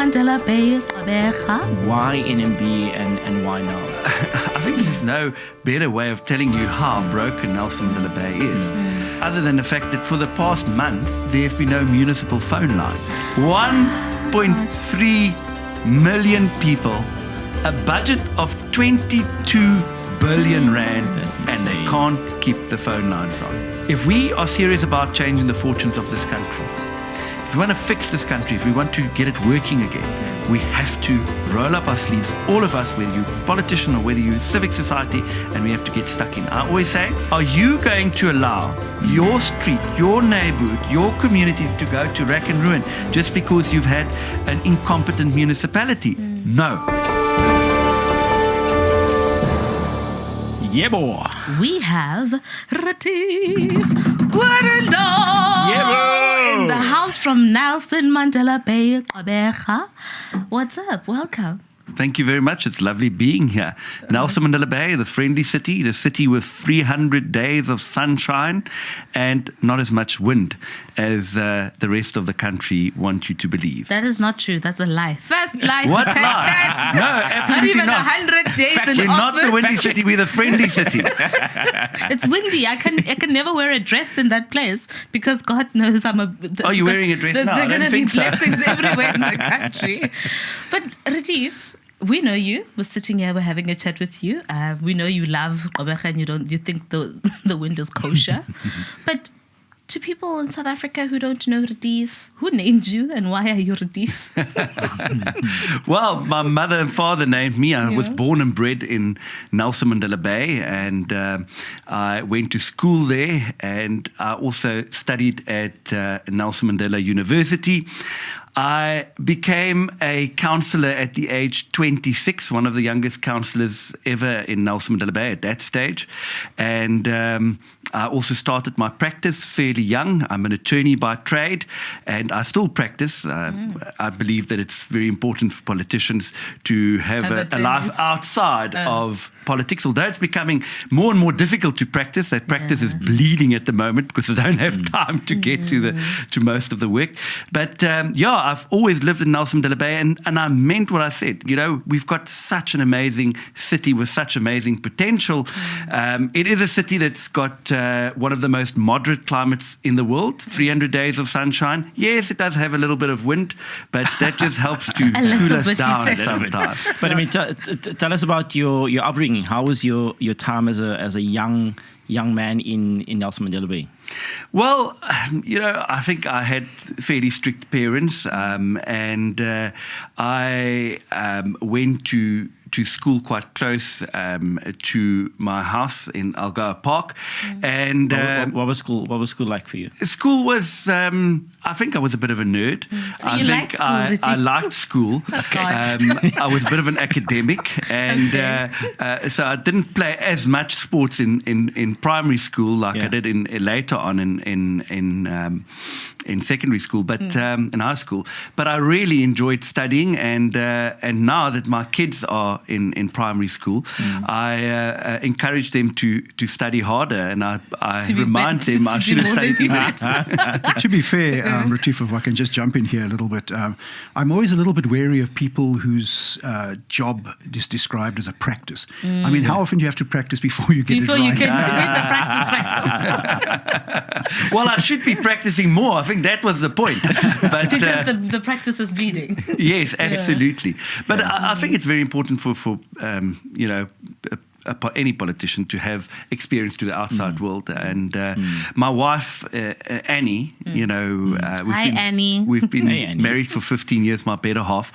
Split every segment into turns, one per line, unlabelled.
Mandela Bay.
Why NMB and why now?
I think there's no better way of telling you how broken Nelson Mandela Bay is, other than the fact that for the past month, there's been no municipal phone line. 1.3 million people, a budget of 22 billion rand, and they can't keep the phone lines on. If we are serious about changing the fortunes of this country, if we want to fix this country, if we want to get it working again, we have to roll up our sleeves, all of us, whether you're a politician or whether you're civic society, and we have to get stuck in. I always say, are you going to allow your street, your neighborhood, your community to go to rack and ruin just because you've had an incompetent municipality? No.
Yeah, boy.
We have Retief Odendaal in the house from Nelson Mandela Bay. What's up? Welcome.
Thank you very much. It's lovely being here. Nelson Mandela Bay, the friendly city, the city with 300 days of sunshine and not as much wind as the rest of the country want you to believe.
That is not true. That's a lie. First lie
What
detected.
lie? No, absolutely
not.
not.
Even 100 days
Fact,
in
we're not
office.
the windy city, we're the friendly city.
It's windy. I can never wear a dress in that place because God knows I'm a...
Are you wearing a dress now?
There
I
are
don't
going to be
think so.
blessings everywhere in the country. But Retief, we know you. We're sitting here. We're having a chat with you. We know you love Gqeberha and you think the wind is kosher. But to people in South Africa who don't know Retief, who named you and why are you Retief?
Well, my mother and father named me. I was born and bred in Nelson Mandela Bay, and I went to school there, and I also studied at Nelson Mandela University. I became a councillor at the age 26, one of the youngest councillors ever in Nelson Mandela Bay at that stage. And I also started my practice fairly young. I'm an attorney by trade, and I still practice. I believe that it's very important for politicians to have a life outside of politics, although it's becoming more and more difficult to practice. That practice is bleeding at the moment because I don't have time to get to most of the work. But I've always lived in Nelson Mandela Bay, and I meant what I said. You know, we've got such an amazing city with such amazing potential. It is a city that's got one of the most moderate climates in the world, 300 days of sunshine. Yes, it does have a little bit of wind, but that just helps to cool us down sometimes.
But I mean, tell us about your upbringing. How was your time as a young man in Nelson Mandela Bay?
Well, I think I had fairly strict parents, and I went to school quite close to my house in Algoa Park. And
what was school like for you?
School was, I think I was a bit of a nerd.
So
I think I liked school. I was a bit of an academic, and so I didn't play as much sports in primary school like I did later on in secondary school, but in high school. But I really enjoyed studying, and now that my kids are in primary school, I encourage them to study harder, and I remind them I should have studied English.
To be fair, Retief, if I can just jump in here a little bit, I'm always a little bit wary of people whose job is described as a practice. I mean, how often do you have to practice before you get it right?
Before you get the practice.
Well, I should be practicing more. I think that was the point. But
Because the practice is bleeding.
Yes, absolutely. But I think it's very important for any politician to have experience to the outside world. And my wife, Annie,
Annie.
We've been
Annie.
married for 15 years, my better half.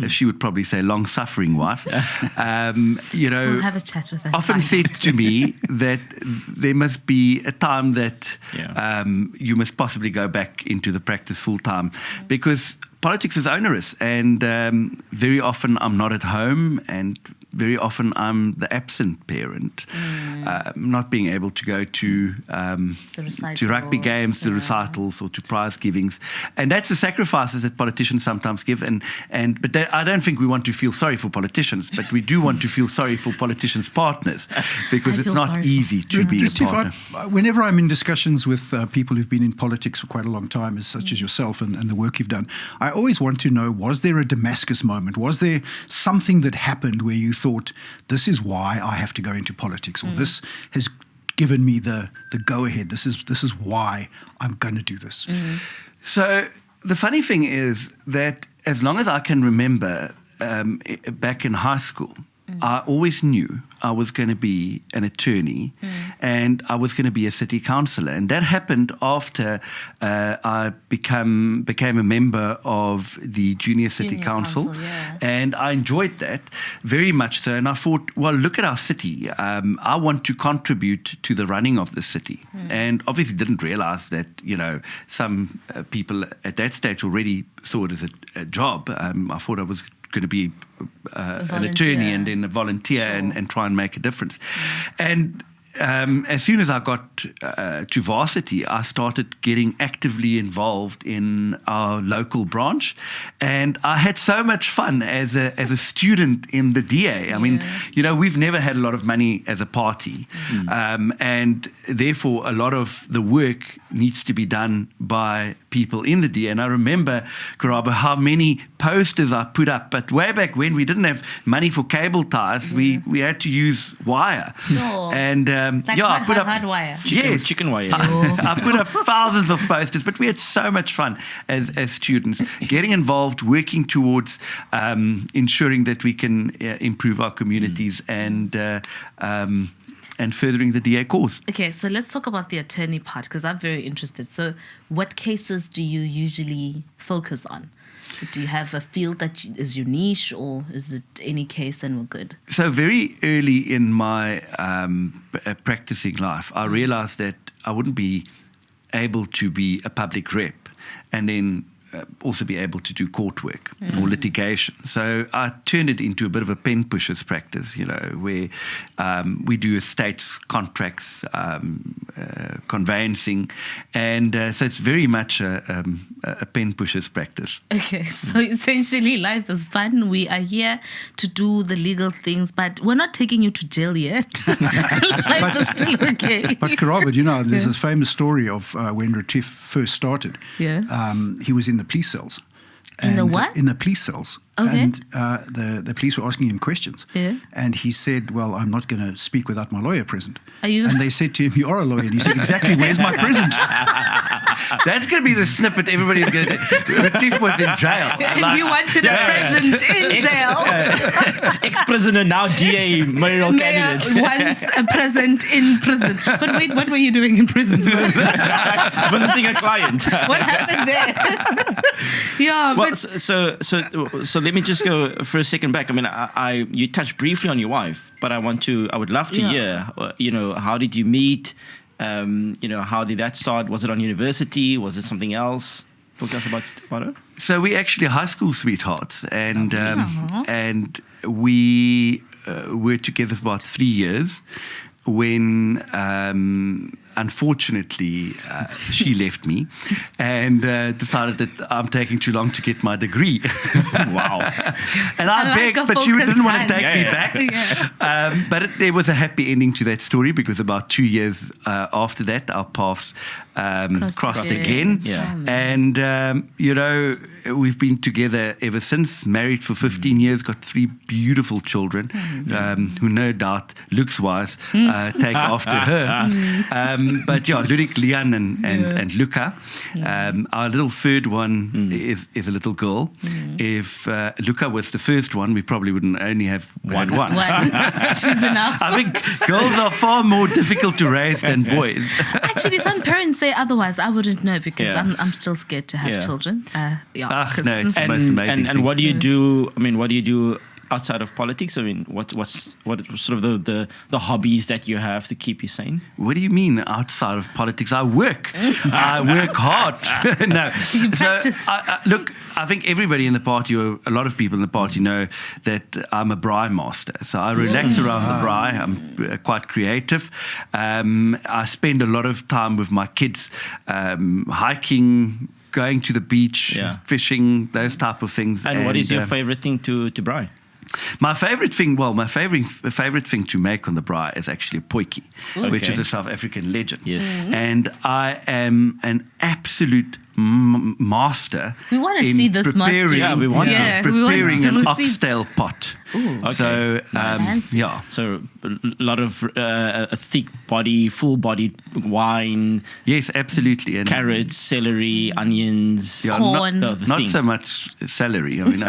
She would probably say long-suffering wife.
We'll have a chat with her.
Often said to me that there must be a time that you must possibly go back into the practice full-time, because politics is onerous, and very often I'm not at home, and very often I'm the absent parent, not being able to go to rugby games, to recitals, or to prize givings, and that's the sacrifices that politicians sometimes give. But I don't think we want to feel sorry for politicians, but we do want to feel sorry for politicians' partners, because it's not easy to be a partner.
Whenever I'm in discussions with people who've been in politics for quite a long time, such as yourself and the work you've done, I I always want to know, was there a Damascus moment? Was there something that happened where you thought, this is why I have to go into politics, or this has given me the go-ahead, this is why I'm going to do this?
So the funny thing is that as long as I can remember, back in high school, I always knew I was going to be an attorney and I was going to be a city councillor. And that happened after I became a member of the Junior City Council. And I enjoyed that very much so. And I thought, well, look at our city. I want to contribute to the running of the city. And obviously didn't realize that, some people at that stage already saw it as a job. I thought I was going to be an attorney and then a volunteer and try and make a difference. And as soon as I got to varsity, I started getting actively involved in our local branch, and I had so much fun as a student in the DA. I mean, we've never had a lot of money as a party, and therefore a lot of the work needs to be done by people in the DA. And I remember, Karabo, how many posters I put up. But way back when we didn't have money for cable ties, we had to use wire. And I put up
hard wire.
Chicken wire.
I put up thousands of posters, but we had so much fun as students, getting involved, working towards ensuring that we can improve our communities and furthering the DA cause.
Okay, so let's talk about the attorney part, because I'm very interested. So what cases do you usually focus on? Do you have a field that is your niche, or is it any case and we're good?
So very early in my practicing life, I realized that I wouldn't be able to be a public rep and then also be able to do court work or litigation. So I turned it into a bit of a pen pusher's practice, where we do estates, contracts, conveyancing, and so it's very much a pen pusher's practice.
Okay, so essentially life is fun. We are here to do the legal things, but we're not taking you to jail yet. Life is still okay.
But Karabo, there's this famous story of when Retief first started. He was in the police cells.
In the what?
In the police cells.
Okay.
And the police were asking him questions. And he said, well, I'm not going to speak without my lawyer present.
Are you?
And they said to him, you are a lawyer. And he said, exactly, where's my present?
That's going to be the snippet everybody's going to do. Retief was in jail.
And you wanted a present in jail.
Ex-prisoner, now DA, Mayoral Candidate.
Wants a present in prison. But wait, what were you doing in prison?
Visiting a client.
What happened there?
Well, so let me just go for a second back. I mean, you touched briefly on your wife, but I would love to hear, how did you meet? How did that start? Was it on university? Was it something else? Talk to us about her.
So we actually high school sweethearts, and we were together for about 3 years when unfortunately she left me and decided that I'm taking too long to get my degree.
Wow.
And I begged, but she didn't want to take me back. But there was a happy ending to that story, because about 2 years after that, our paths crossed again. And, we've been together ever since, married for 15 years, got 3 beautiful children who no doubt, looks-wise, take after her. But Ludik, Lian and Luca. Our little third one is a little girl. If Luca was the first one, we probably wouldn't only have one.
She's enough.
I think girls are far more difficult to raise than boys.
Actually, some parents say otherwise. I wouldn't know, because I'm still scared to have children.
No, it's the most amazing
and what do you do? I mean, what do you do outside of politics? I mean, what sort of the hobbies that you have to keep you sane?
What do you mean outside of politics? I work. I work hard. No.
You practice.
So, look, I think everybody in the party, or a lot of people in the party, know that I'm a braai master. So I relax around the braai. I'm quite creative. I spend a lot of time with my kids, hiking, going to the beach, fishing, those type of things.
And what is your favorite thing to braai?
My favorite thing to make on the braai is actually a potjie, which is a South African legend.
Yes.
And I am an absolute master.
We want to
in
see this master.
preparing-
Yeah, we want to.
Yeah, we want
preparing
to
an
see-
oxtail pot.
Ooh.
So
Fancy.
yeah.
So a lot of a thick body, full-bodied wine,
Yes, absolutely. And
carrots, celery, onions.
yeah,
corn.
No, the
not
thing.
so much celery. I mean,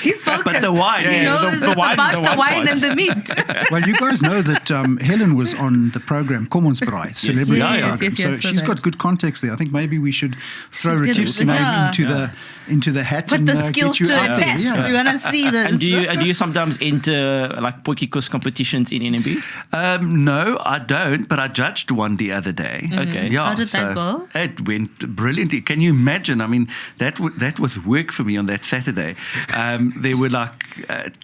He's focused.
but the wine.
He
Yeah,
knows
the
it's
wine-
about
the
the
wine
wine and
part.
the meat.
Well, you guys know that Helen was on the program Commonsbraai, celebrity
Yeah, yeah.
program.
Yes,
so
so
she's
that-
got good context there. I think maybe we should throw
Should get
Retief's
it-
name
yeah.
into the hat
Put
and
the skills
get you
to
out
a
there.
test.
Yeah.
We want to see this.
And do you sometimes enter like potjiekos competitions in NMB?
No, I don't. But I judged one the other day.
Okay.
Yeah.
How did that go?
It went brilliantly. Can you imagine? I mean, that was work for me on that Saturday. There were like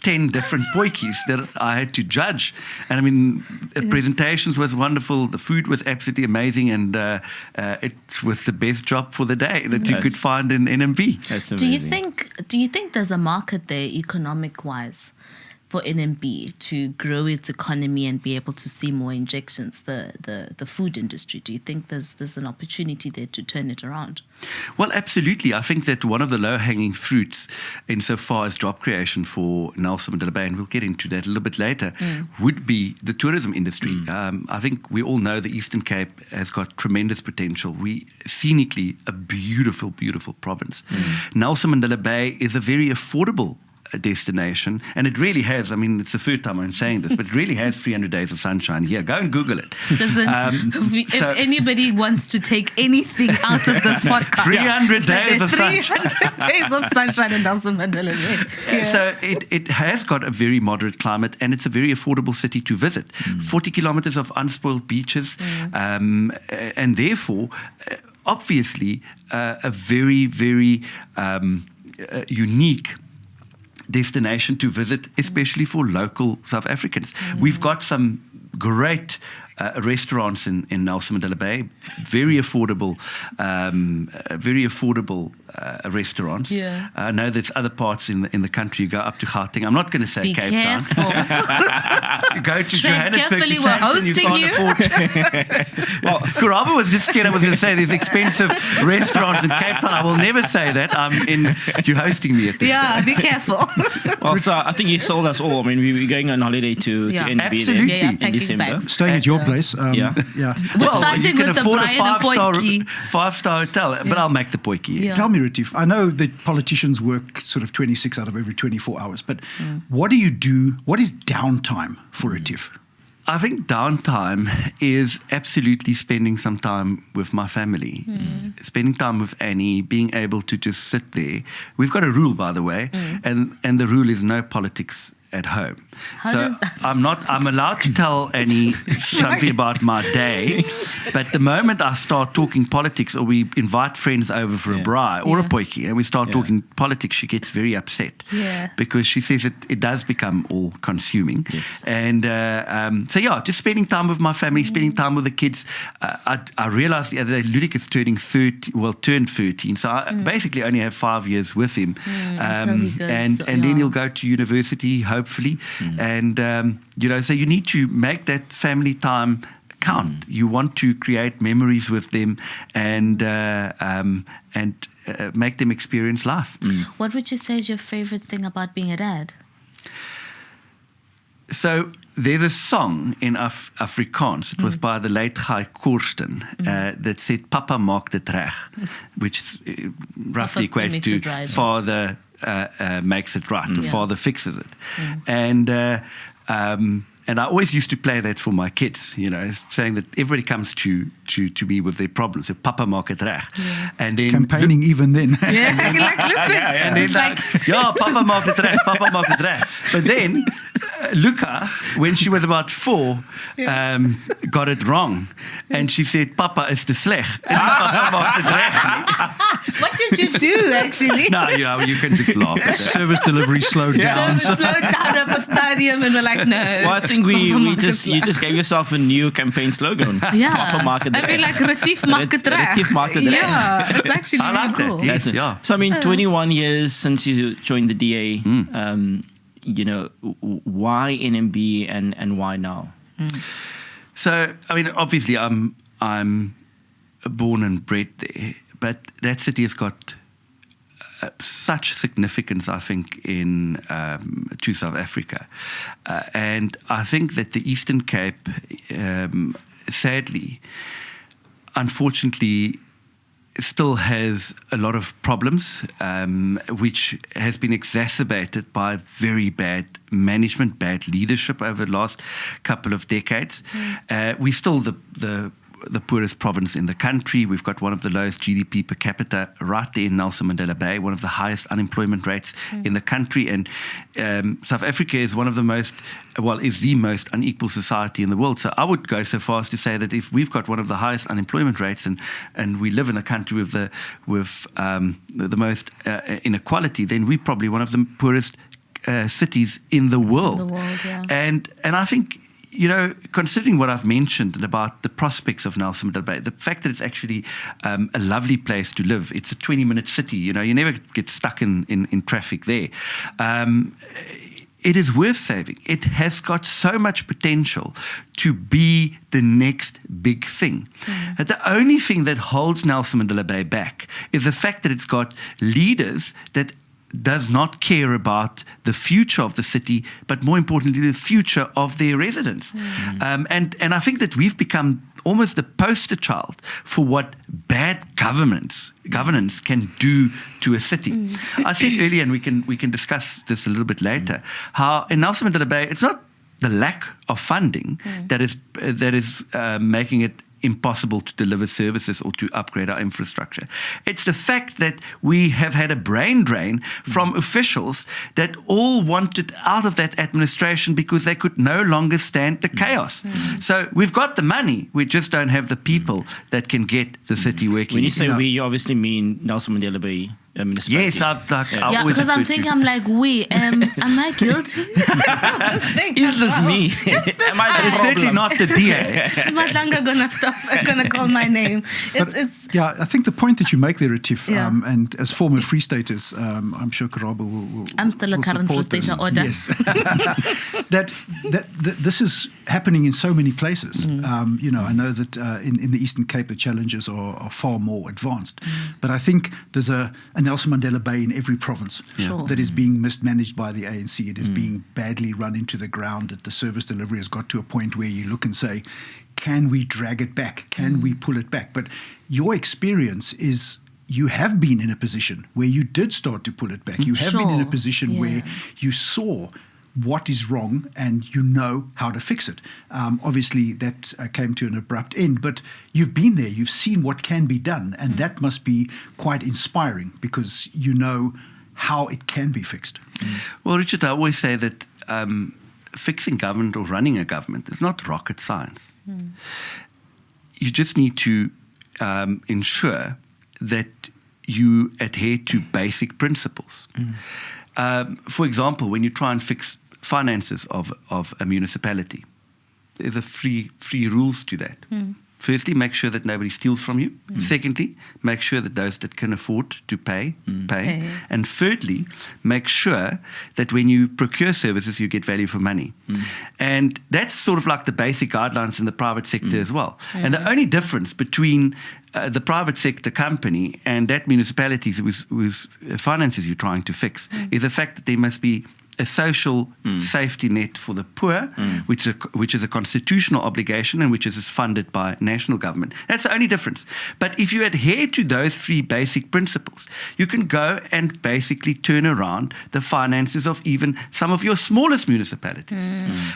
10 different potjies that I had to judge, and I mean, the presentations was wonderful. The food was absolutely amazing, and it was the best job for the day that you could find in NMB.
That's
Do
amazing.
you think there's a market there economic wise for NMB to grow its economy and be able to see more injections, the food industry? Do you think there's an opportunity there to turn it around?
Well, absolutely. I think that one of the low-hanging fruits insofar as job creation for Nelson Mandela Bay, and we'll get into that a little bit later, would be the tourism industry. I think we all know the Eastern Cape has got tremendous potential. We scenically a beautiful, beautiful province. Nelson Mandela Bay is a very affordable destination, and it really has. I mean, it's the third time I'm saying this, but it really has 300 days of sunshine here. Go and Google it.
If anybody wants to take anything out of this podcast,
300 days of
300
sunshine.
days of sunshine in Nelson Mandela Bay. Yeah.
So it has got a very moderate climate, and it's a very affordable city to visit. 40 kilometers of unspoiled beaches, and therefore, obviously, a very, very unique destination to visit, especially for local South Africans. We've got some great restaurants in Nelson Mandela Bay, very affordable restaurants.
Yeah.
I know there's other parts in the country. You go up to Gauteng. I'm not going to say
Be
Cape
careful.
Town. You go to
Tread
Johannesburg.
carefully,
to
we're
Sandton,
hosting
can't
you.
afford. Well, Kuraba was just scared I was going to say there's expensive restaurants in Cape Town. I will never say that. You're hosting me at this
Yeah,
stage.
be careful.
Well, so I think you sold us all. I mean, we're going on holiday to
Yeah.
NB
Absolutely.
there
Yeah,
in
packing
December.
bags.
Staying at your place.
Yeah.
Yeah.
We're
Well, you
starting
can
with the
afford a
Brian and Potjie.
five-star hotel, but I'll make the potjie.
Yeah.
Tell me, Retief, I know that politicians work sort of 26 out of every 24 hours, but what do you do? What is downtime for Retief?
I think downtime is absolutely spending some time with my family, spending time with Annie, being able to just sit there. We've got a rule, by the way, and the rule is no politics at home.
How does that
I'm allowed to tell Annie something about my day, but the moment I start talking politics, or we invite friends over for a braai or a potjie, and we start talking politics, she gets very upset.
Yeah.
Because she says it does become all consuming.
Yes.
And so just spending time with my family, spending time with the kids. I realized the other day Ludic turned 13, so I basically only have 5 years with him.
until he goes,
And then
yeah.
he'll go to university, hopefully. And so you need to make that family time count. You want to create memories with them and make them experience life.
What would you say is your favorite thing about being a dad?
So there's a song in Afrikaans. It was by the late Guy Korsten that said "Papa maak dit reg," which roughly
Papa
equates
makes
to
it right.
"Father makes it right" or
Yeah.
"Father fixes it." And I always used to play that for my kids, saying that everybody comes to me with their problems. So "Papa maak dit reg," and then
Campaigning even then.
Yeah, like listen.
and then
It's like,
Papa maak dit reg, Papa maak dit reg. But then Luca, when she was about 4, got it wrong, and she said, "Papa is te sleg." Papa maak dit reg nie.
what did you do actually?
No, you can just laugh at that.
Service delivery slowed down.
So we slowed down at the stadium and we're like, no.
Well, I think you just gave yourself a new campaign slogan.
Yeah.
Papa maak dit
I feel
reg.
like Retief maak dit reg.
Retief maak dit reg.
Yeah, it's actually
I like
really cool.
that. Yes,
That's it.
yeah.
So I mean, 21 years since you joined the DA. Why NMB and why now?
So, I mean, obviously, I'm born and bred there, but that city has got such significance, I think, to South Africa. And I think that the Eastern Cape, sadly, unfortunately, still has a lot of problems, which has been exacerbated by very bad management, bad leadership over the last couple of decades. We're still the poorest province in the country. We've got one of the lowest GDP per capita right there in Nelson Mandela Bay, one of the highest unemployment rates in the country. And South Africa is is the most unequal society in the world. So I would go so far as to say that if we've got one of the highest unemployment rates and we live in a country with the most inequality, then we're probably one of the poorest cities in the world. And I think, considering what I've mentioned about the prospects of Nelson Mandela Bay, the fact that it's actually a lovely place to live, it's a 20-minute city, you never get stuck in traffic there. It is worth saving. It has got so much potential to be the next big thing. And the only thing that holds Nelson Mandela Bay back is the fact that it's got leaders that does not care about the future of the city, but more importantly, the future of their residents. And I think that we've become almost the poster child for what bad governance can do to a city. I said earlier, and we can discuss this a little bit later, how in Nelson Mandela Bay, it's not the lack of funding that is making it impossible to deliver services or to upgrade our infrastructure. It's the fact that we have had a brain drain from officials that all wanted out of that administration because they could no longer stand the chaos. So we've got the money, we just don't have the people that can get the city working.
When you say we, you obviously mean Nelson Mandela Bay municipality.
Yes, I
because I'm thinking, am I guilty?
Is this me? Am I the
certainly not the DA.
Is Matlanga gonna call my name?
Yeah, I think the point that you make there, Retief, and as former Free Staters, I'm sure Karabo will
I'm still a current Free Stater order.
Yes. that this is happening in so many places. I know that in the Eastern Cape, the challenges are far more advanced. But I think there's a Nelson Mandela Bay in every province that is being mismanaged by the ANC. It is being badly run into the ground, that the service delivery has got to a point where you look and say, can we drag it back? Can we pull it back? But your experience is you have been in a position where you did start to pull it back. You have been in a position where you saw what is wrong and you know how to fix it. Obviously, that came to an abrupt end, but you've been there. You've seen what can be done, and that must be quite inspiring because you know how it can be fixed.
Well, Richard, I always say that fixing government or running a government is not rocket science. You just need to ensure that you adhere to basic principles. For example, when you try and fix finances of a municipality, there's a three rules to that. Firstly, make sure that nobody steals from you. Secondly, make sure that those that can afford to pay. And thirdly, make sure that when you procure services, you get value for money. And that's sort of like the basic guidelines in the private sector as well. And the only difference between the private sector company and that municipality whose finances you're trying to fix is the fact that there must be a social safety net for the poor, which is a constitutional obligation and which is funded by national government. That's the only difference. But if you adhere to those three basic principles, you can go and basically turn around the finances of even some of your smallest municipalities.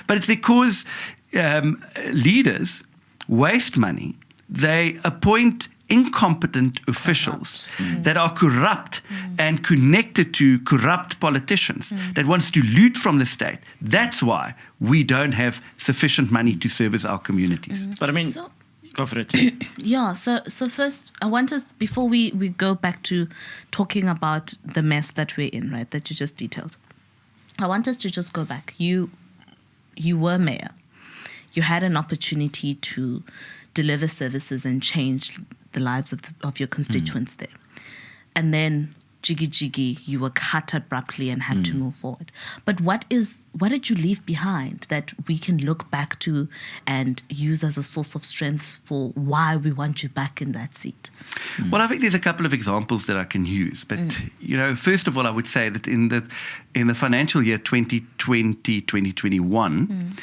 But it's because leaders waste money. They appoint incompetent officials that are corrupt and connected to corrupt politicians that wants to loot from the state. That's why we don't have sufficient money to service our communities.
But I mean, go for it.
So first, I want us, before we go back to talking about the mess that we're in, right, that you just detailed, I want us to just go back. You were mayor. You had an opportunity to deliver services and change the lives of your constituents there. And then jiggy, you were cut abruptly and had to move forward. But what did you leave behind that we can look back to and use as a source of strength for why we want you back in that seat?
Well, I think there's a couple of examples that I can use. But, first of all, I would say that in the financial year 2020-2021,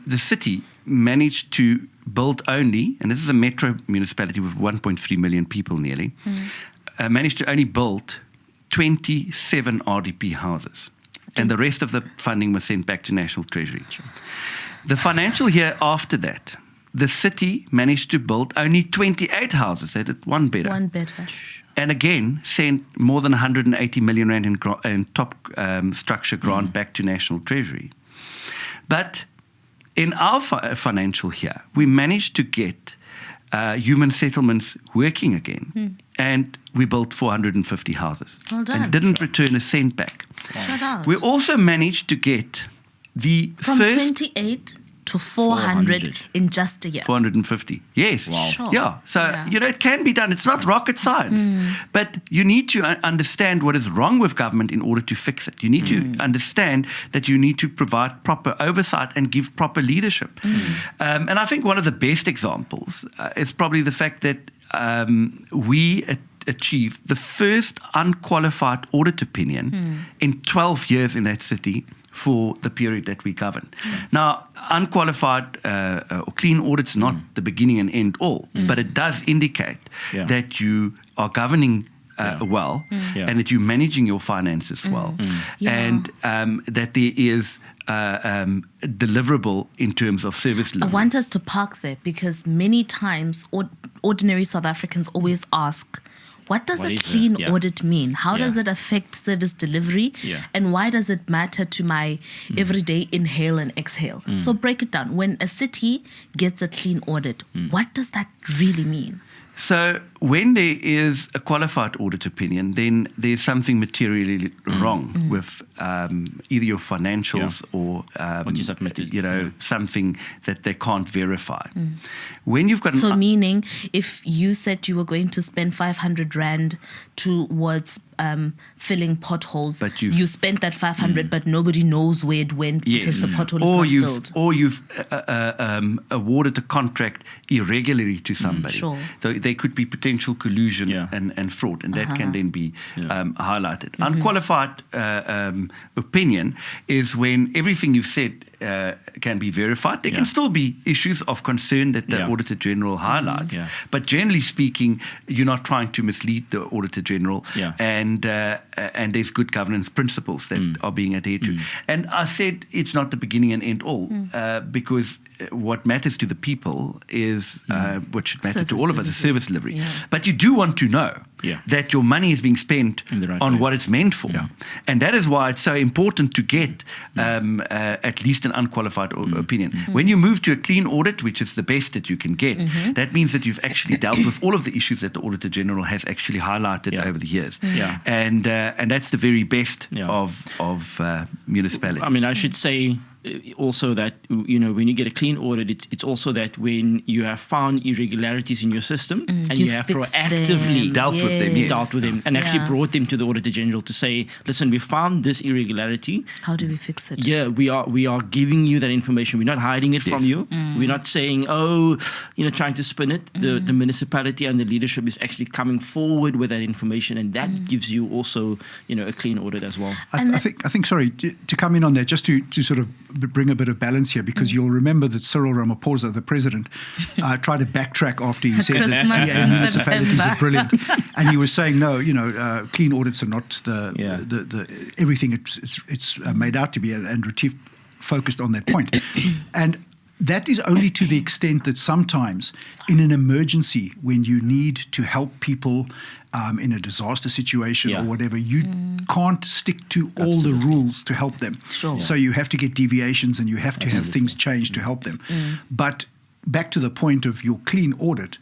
the city managed to build only, and this is a metro municipality with 1.3 million people nearly, managed to only build 27 RDP houses. And the rest of the funding was sent back to National Treasury. The financial year after that, the city managed to build only 28 houses. They did one better. And again, sent more than 180 million rand in top structure grant back to National Treasury. But in our financial year, we managed to get human settlements working again. And we built 450 houses.
Well done.
And didn't return a cent back. We also managed to get
from 28 to 400 in just a year.
450. Yes.
Wow.
Sure.
Yeah. So, it can be done. It's not rocket science. But you need to understand what is wrong with government in order to fix it. You need to understand that you need to provide proper oversight and give proper leadership. And I think one of the best examples is probably the fact that we achieved the first unqualified audit opinion in 12 years in that city for the period that we governed. Now, unqualified or clean audit's not the beginning and end all, but it does indicate that you are governing well and that you're managing your finances well and that there is deliverable in terms of service delivery.
I want us to park there because many times ordinary South Africans always ask, what does a clean audit mean? How does it affect service delivery? And why does it matter to my everyday inhale and exhale? So break it down. When a city gets a clean audit, what does that really mean?
So when there is a qualified audit opinion, then there's something materially wrong with either your financials or
what you submitted.
Something that they can't verify. When you've got
meaning if you said you were going to spend 500 rand towards filling potholes,
but
you spent that 500, but nobody knows where it went because the pothole is not filled.
Or you've awarded a contract irregularly to somebody.
Sure.
So there could be potential collusion and fraud, and that can then be highlighted. Unqualified opinion is when everything you've said can be verified. There can still be issues of concern that the Auditor General highlights, but generally speaking, you're not trying to mislead the Auditor General, and there's good governance principles that are being adhered to. And I said it's not the beginning and end all, because what matters to the people is what should matter to all of us is service delivery. But you do want to know that your money is being spent on what it's meant for. And that is why it's so important to get at least an unqualified opinion. When you move to a clean audit, which is the best that you can get, that means that you've actually dealt with all of the issues that the Auditor General has actually highlighted over the years. And that's the very best of municipalities.
I mean, I should say also that, when you get a clean audit, it's also that when you have found irregularities in your system and you have proactively
dealt with them,
and actually brought them to the Auditor General to say, listen, we found this irregularity.
How do we fix it?
Yeah, we are giving you that information. We're not hiding it from you. We're not saying, trying to spin it. The municipality and the leadership is actually coming forward with that information, and that gives you also, a clean audit as well.
I think, sorry, to come in on that, just to sort of bring a bit of balance here, because you'll remember that Cyril Ramaphosa, the president, tried to backtrack after he said that municipalities are brilliant, and he was saying no, clean audits are not the everything it's made out to be, and Retief focused on that point, and that is only to the extent that sometimes in an emergency, when you need to help people in a disaster situation or whatever, you can't stick to all the rules to help them. So you have to get deviations and you have to have things changed to help them. But back to the point of your clean audit,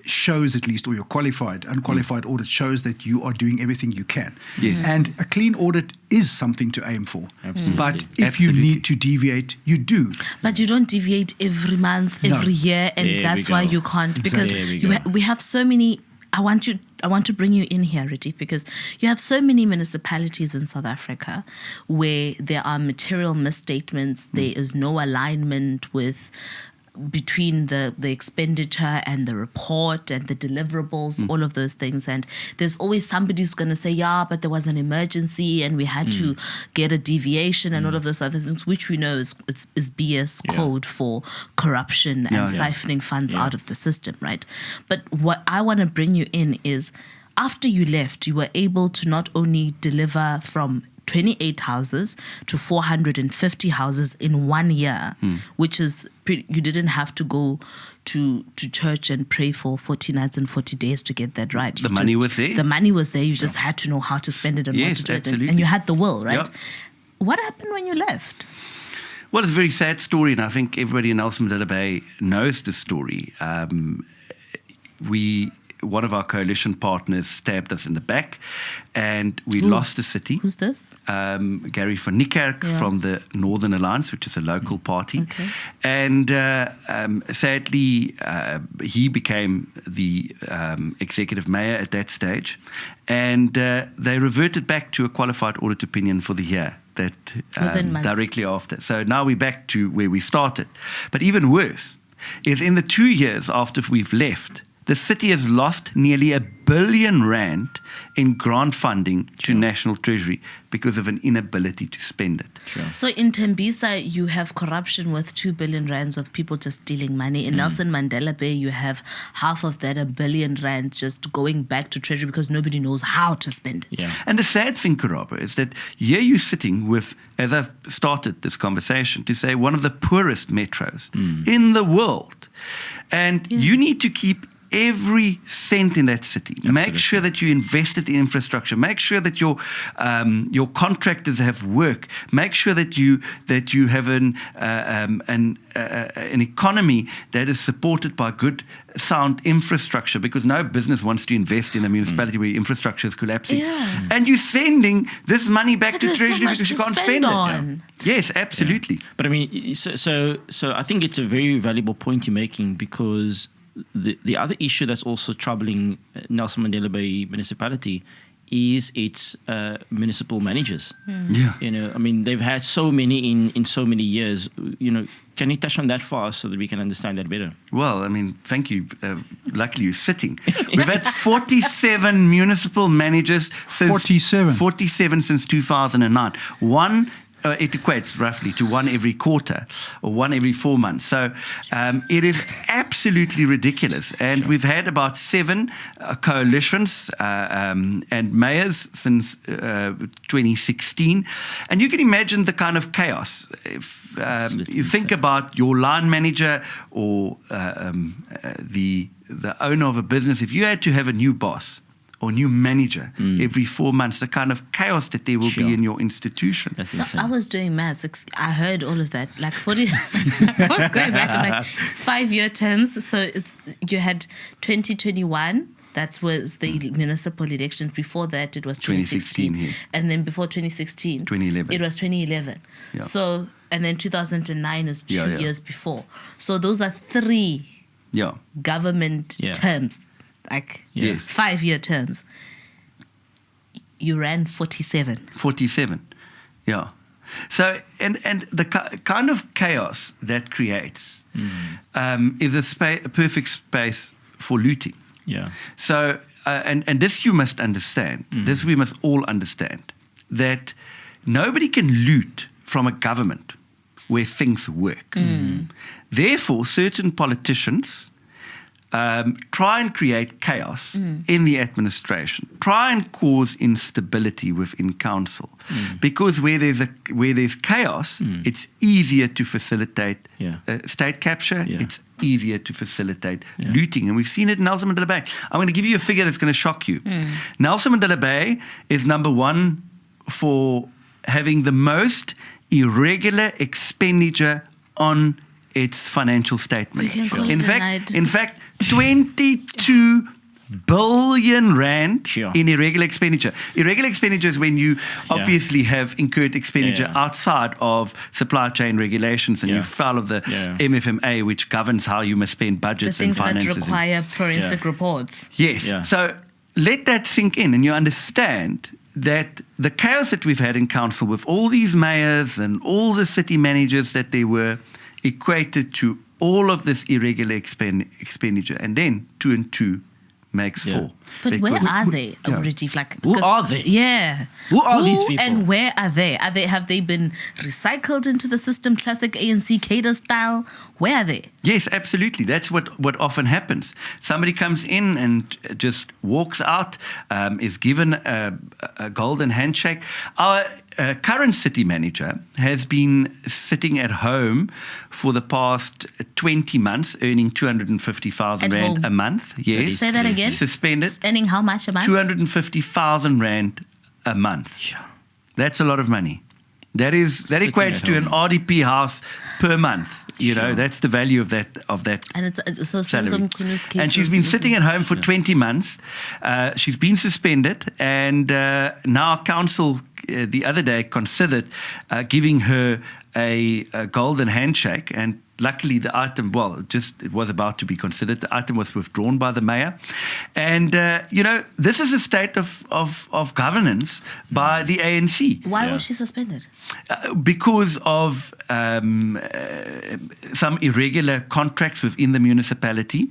shows at least, or your unqualified audit shows that you are doing everything you can. And a clean audit is something to aim for. But if you need to deviate, you do.
But you don't deviate every month, every year, and that's why you can't, because we have so many I want to bring you in here, Retief, because you have so many municipalities in South Africa where there are material misstatements. There is no alignment between the expenditure and the report and the deliverables, all of those things. And there's always somebody who's going to say, yeah, but there was an emergency and we had to get a deviation and all of those other things, which we know is BS code for corruption and siphoning funds out of the system, right? But what I want to bring you in is, after you left, you were able to not only deliver from 28 houses to 450 houses in 1 year, which is you didn't have to go to church and pray for 40 nights and 40 days to get that right.
The money was there.
The money was there. You just had to know how to spend it and what to do it. And you had the will, right?
Yep.
What happened when you left?
Well, it's a very sad story, and I think everybody in Nelson Mandela Bay knows the story. One of our coalition partners stabbed us in the back, and we lost the city.
Who's this?
Gary van Niekerk from the Northern Alliance, which is a local party.
Okay.
And sadly, he became the executive mayor at that stage. And they reverted back to a qualified audit opinion for the year. That
Within months.
Directly after. So now we're back to where we started. But even worse is in the 2 years after we've left, the city has lost nearly R1 billion in grant funding to National Treasury because of an inability to spend it.
Sure.
So in Tembisa, you have corruption with 2 billion rands of people just stealing money. In Nelson Mandela Bay, you have half of that, R1 billion rand, just going back to Treasury because nobody knows how to spend it.
Yeah.
And the sad thing, Karaba, is that here you're sitting with, as I've started this conversation, to say one of the poorest metros in the world. And you need to keep every cent in that city.
Absolutely.
Make sure that you invested in infrastructure. Make sure that your contractors have work. Make sure that you have an economy that is supported by good, sound infrastructure, because no business wants to invest in a municipality where infrastructure is collapsing.
Yeah.
And you're sending this money back
But
to
there's so
Treasury
much
because you
to
can't
spend
spend
on.
it. Yes, absolutely.
Yeah. But I mean, so I think it's a very valuable point you're making, because the other issue that's also troubling Nelson Mandela Bay municipality is its municipal managers.
Yeah.
You know, I mean, they've had so many in so many years. You know, can you touch on that for us so that we can understand that better?
Well, I mean, thank you. Luckily, you're sitting. We've had 47 municipal managers since 47 since 2009. It equates roughly to one every quarter or one every 4 months. So it is absolutely ridiculous. And we've had about 7 coalitions and mayors since 2016. And you can imagine the kind of chaos. If you think about your line manager or the owner of a business, if you had to have a new boss or new manager every 4 months, the kind of chaos that there will be in your institution.
That's
So
insane.
I was doing maths. I heard all of that. Like 40, I was going back in like 5-year terms. So you had 2021. That was the municipal elections. Before that, it was 2016.
2016, yeah.
And then before 2016,
2011.
it was 2011.
Yeah.
So, and then 2009 is 2
Yeah.
years before. So those are 3 government terms. Like
Yes.
5-year terms. You ran 47.
47, yeah. So, and the kind of chaos that creates is a perfect space for looting.
Yeah.
So, and this you must understand, this we must all understand, that nobody can loot from a government where things work. Therefore, certain politicians try and create chaos in the administration, try and cause instability within council, because where there's chaos, it's easier to facilitate state capture. It's easier to facilitate looting, and we've seen it in Nelson Mandela Bay. I'm going to give you a figure that's going to shock you. Nelson Mandela Bay is number 1 for having the most irregular expenditure on its financial statements.
We can call it
In
a
fact,
night.
in fact, 22 billion rand
Sure.
in irregular expenditure. Irregular expenditure is when you obviously have incurred expenditure outside of supply chain regulations and you foul of the MFMA, which governs how you must spend
The
budgets and
things that
finances.
require forensic reports.
Yes.
Yeah.
So let that sink in and you understand that the chaos that we've had in council with all these mayors and all the city managers that they were equated to all of this irregular expenditure. And then 2 and 2 makes 4.
But where
Because-
are they, Retief? Like,
Who
because-
are they?
Yeah.
Who are these people?
And where are they? Have they been recycled into the system, classic ANC cadre style? Where are they?
Yes, absolutely. That's what often happens. Somebody comes in and just walks out, is given a golden handshake. Our current city manager has been sitting at home for the past 20 months, earning 250,000
At
rand
home.
a month. Yes.
Say that again.
Suspended.
Earning how much a month?
250,000 rand a month. That's a lot of money. That
Sitting
equates
at
to an
home.
RDP house per month. You know,
Sure.
that's the value of that
And it's so
salary.
some Queen's kids
And she's been sitting at home for 20 months. She's been suspended, and now council the other day considered giving her a golden handshake. And luckily, the item, it was about to be considered. The item was withdrawn by the mayor. And, this is a state of governance by the ANC.
Why was she suspended?
Because of some irregular contracts within the municipality.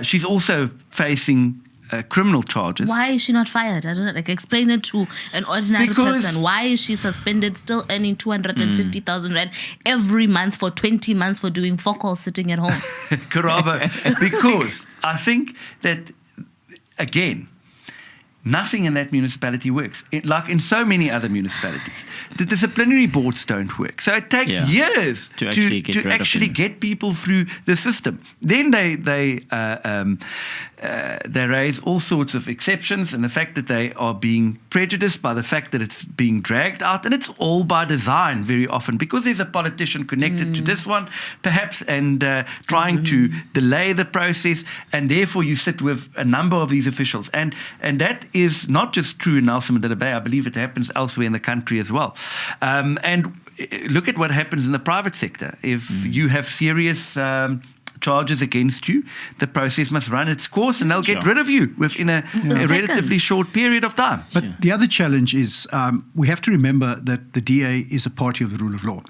She's also facing criminal charges.
Why is she not fired? I don't know. Like, explain it to an ordinary
Because-
person. Why is she suspended, still earning 250,000 rand every month for 20 months for doing fuck all sitting at home?
Karabo, because I think that, again, nothing in that municipality works. Like in so many other municipalities, the disciplinary boards don't work. So it takes years
To actually get rid of them.
get people through the system. Then they raise all sorts of exceptions, and the fact that they are being prejudiced by the fact that it's being dragged out, and it's all by design very often because there's a politician connected to this one, perhaps, and trying to delay the process, and therefore you sit with a number of these officials, and that is not just true in Nelson Mandela Bay. I believe it happens elsewhere in the country as well. And look at what happens in the private sector. If you have serious charges against you, the process must run its course and they'll get rid of you within a relatively short period of time.
But the other challenge is we have to remember that the DA is a party of the rule of law.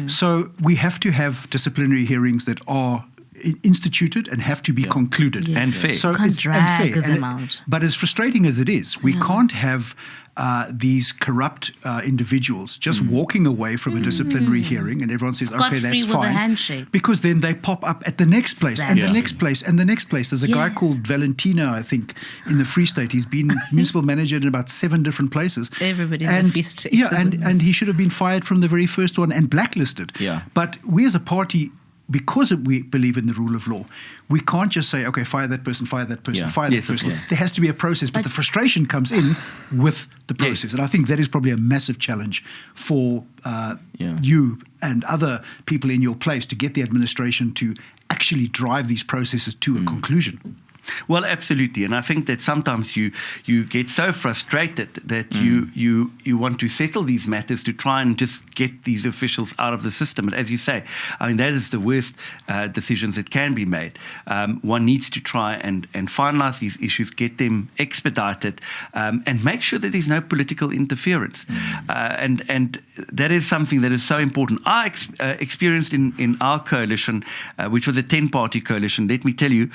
So we have to have disciplinary hearings that are instituted and have to be concluded.
And fair.
So
Can't
it's
drag them out.
But as frustrating as it is, we can't have these corrupt individuals just walking away from a disciplinary hearing and everyone says, okay,
Scot-free
that's
with a
fine.
handshake.
Because then they pop up at the next place and the
Exactly.
next place and the next place. There's a guy called Valentina, I think, in the Free State. He's been municipal manager in about 7 different places.
Everybody in the Free State
Yeah,
is in
and
this.
he should have been fired from the very first one and blacklisted.
Yeah.
But we as a party, because we believe in the rule of law, we can't just say, okay, fire that person, fire that person,
Yeah.
fire
Yes,
that
of
person.
course.
There has to be a process, but the frustration comes in with the process. And I think that is probably a massive challenge for you and other people in your place to get the administration to actually drive these processes to a conclusion.
Well, absolutely, and I think that sometimes you get so frustrated that you want to settle these matters to try and just get these officials out of the system. But as you say, I mean that is the worst decisions that can be made. One needs to try and finalize these issues, get them expedited, and make sure that there's no political interference. And that is something that is so important. I experienced in our coalition, which was a 10-party coalition. Let me tell you.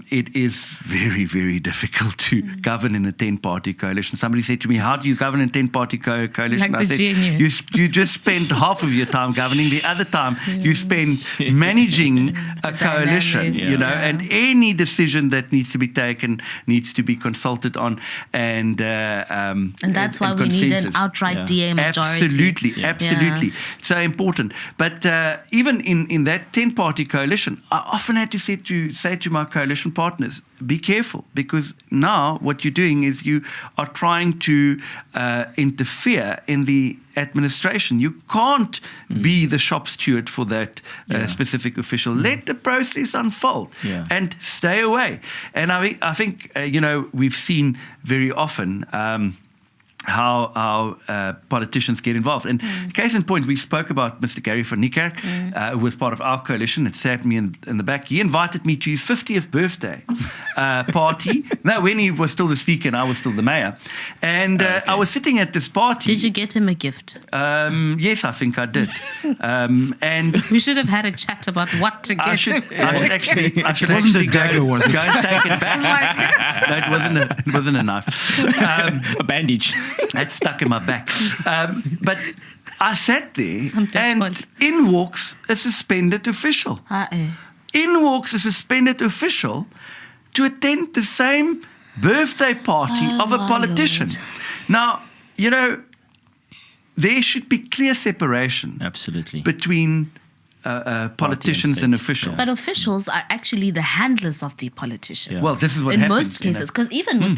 It is very, very difficult to govern in a 10-party coalition. Somebody said to me, how do you govern in a 10-party coalition?
Like
I
the
said,
GNU.
you just spend half of your time governing. The other time you spend managing a coalition,
Dynamic,
and any decision that needs to be taken needs to be consulted on. And
And that's why we need an
consensus.
outright DA majority
Absolutely, absolutely. So important. But even in that 10-party coalition, I often had to say to my coalition partners, be careful, because now what you're doing is you are trying to interfere in the administration. You can't be the shop steward for that specific official. Let the process unfold and stay away. And I think we've seen very often how politicians get involved. And case in point, we spoke about Mr. Gary van Niekerk, who was part of our coalition. It sat me in the back. He invited me to his 50th birthday party. No, when he was still the speaker and I was still the mayor. And I was sitting at this party.
Did you get him a gift?
Yes, I think I did. And
we should have had a chat about what to get him.
I should
wasn't
actually
a dagger, was it?
go and take it back. No, it wasn't a knife.
A bandage.
That stuck in my back. But I sat there,
Some
and in walks a suspended official. In walks a suspended official to attend the same birthday party of a politician.
Lord.
Now, there should be clear separation
Absolutely.
between politicians and officials.
But officials are actually the handlers of the politicians.
Yeah. Well, this is what
in
happens,
most cases, because even with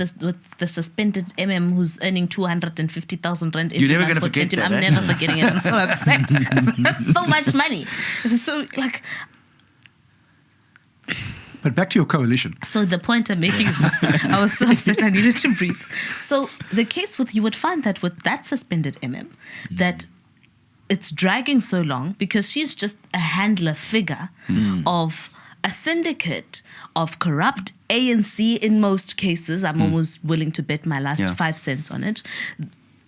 the suspended MM who's earning 250,000 rand every
You're never
month
gonna
for
forget
20,
that,
I'm never forgetting it. I'm so upset. That's so much money. So
But back to your coalition.
So the point I'm making is this. I was so upset I needed to breathe. So the case you would find that with that suspended MM, that it's dragging so long because she's just a handler figure of a syndicate of corrupt ANC in most cases. I'm almost willing to bet my last 5 cents on it,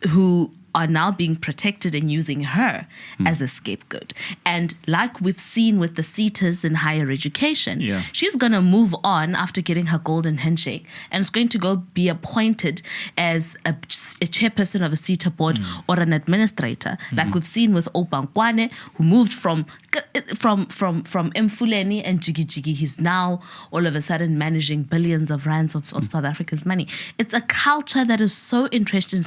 who are now being protected and using her as a scapegoat. And like we've seen with the seaters in higher education, she's going to move on after getting her golden handshake and is going to go be appointed as a chairperson of a seater board or an administrator, like we've seen with Opankwane, who moved from Mfuleni and Jiggy Jiggy. He's now all of a sudden managing billions of rands of South Africa's money. It's a culture that is so interesting,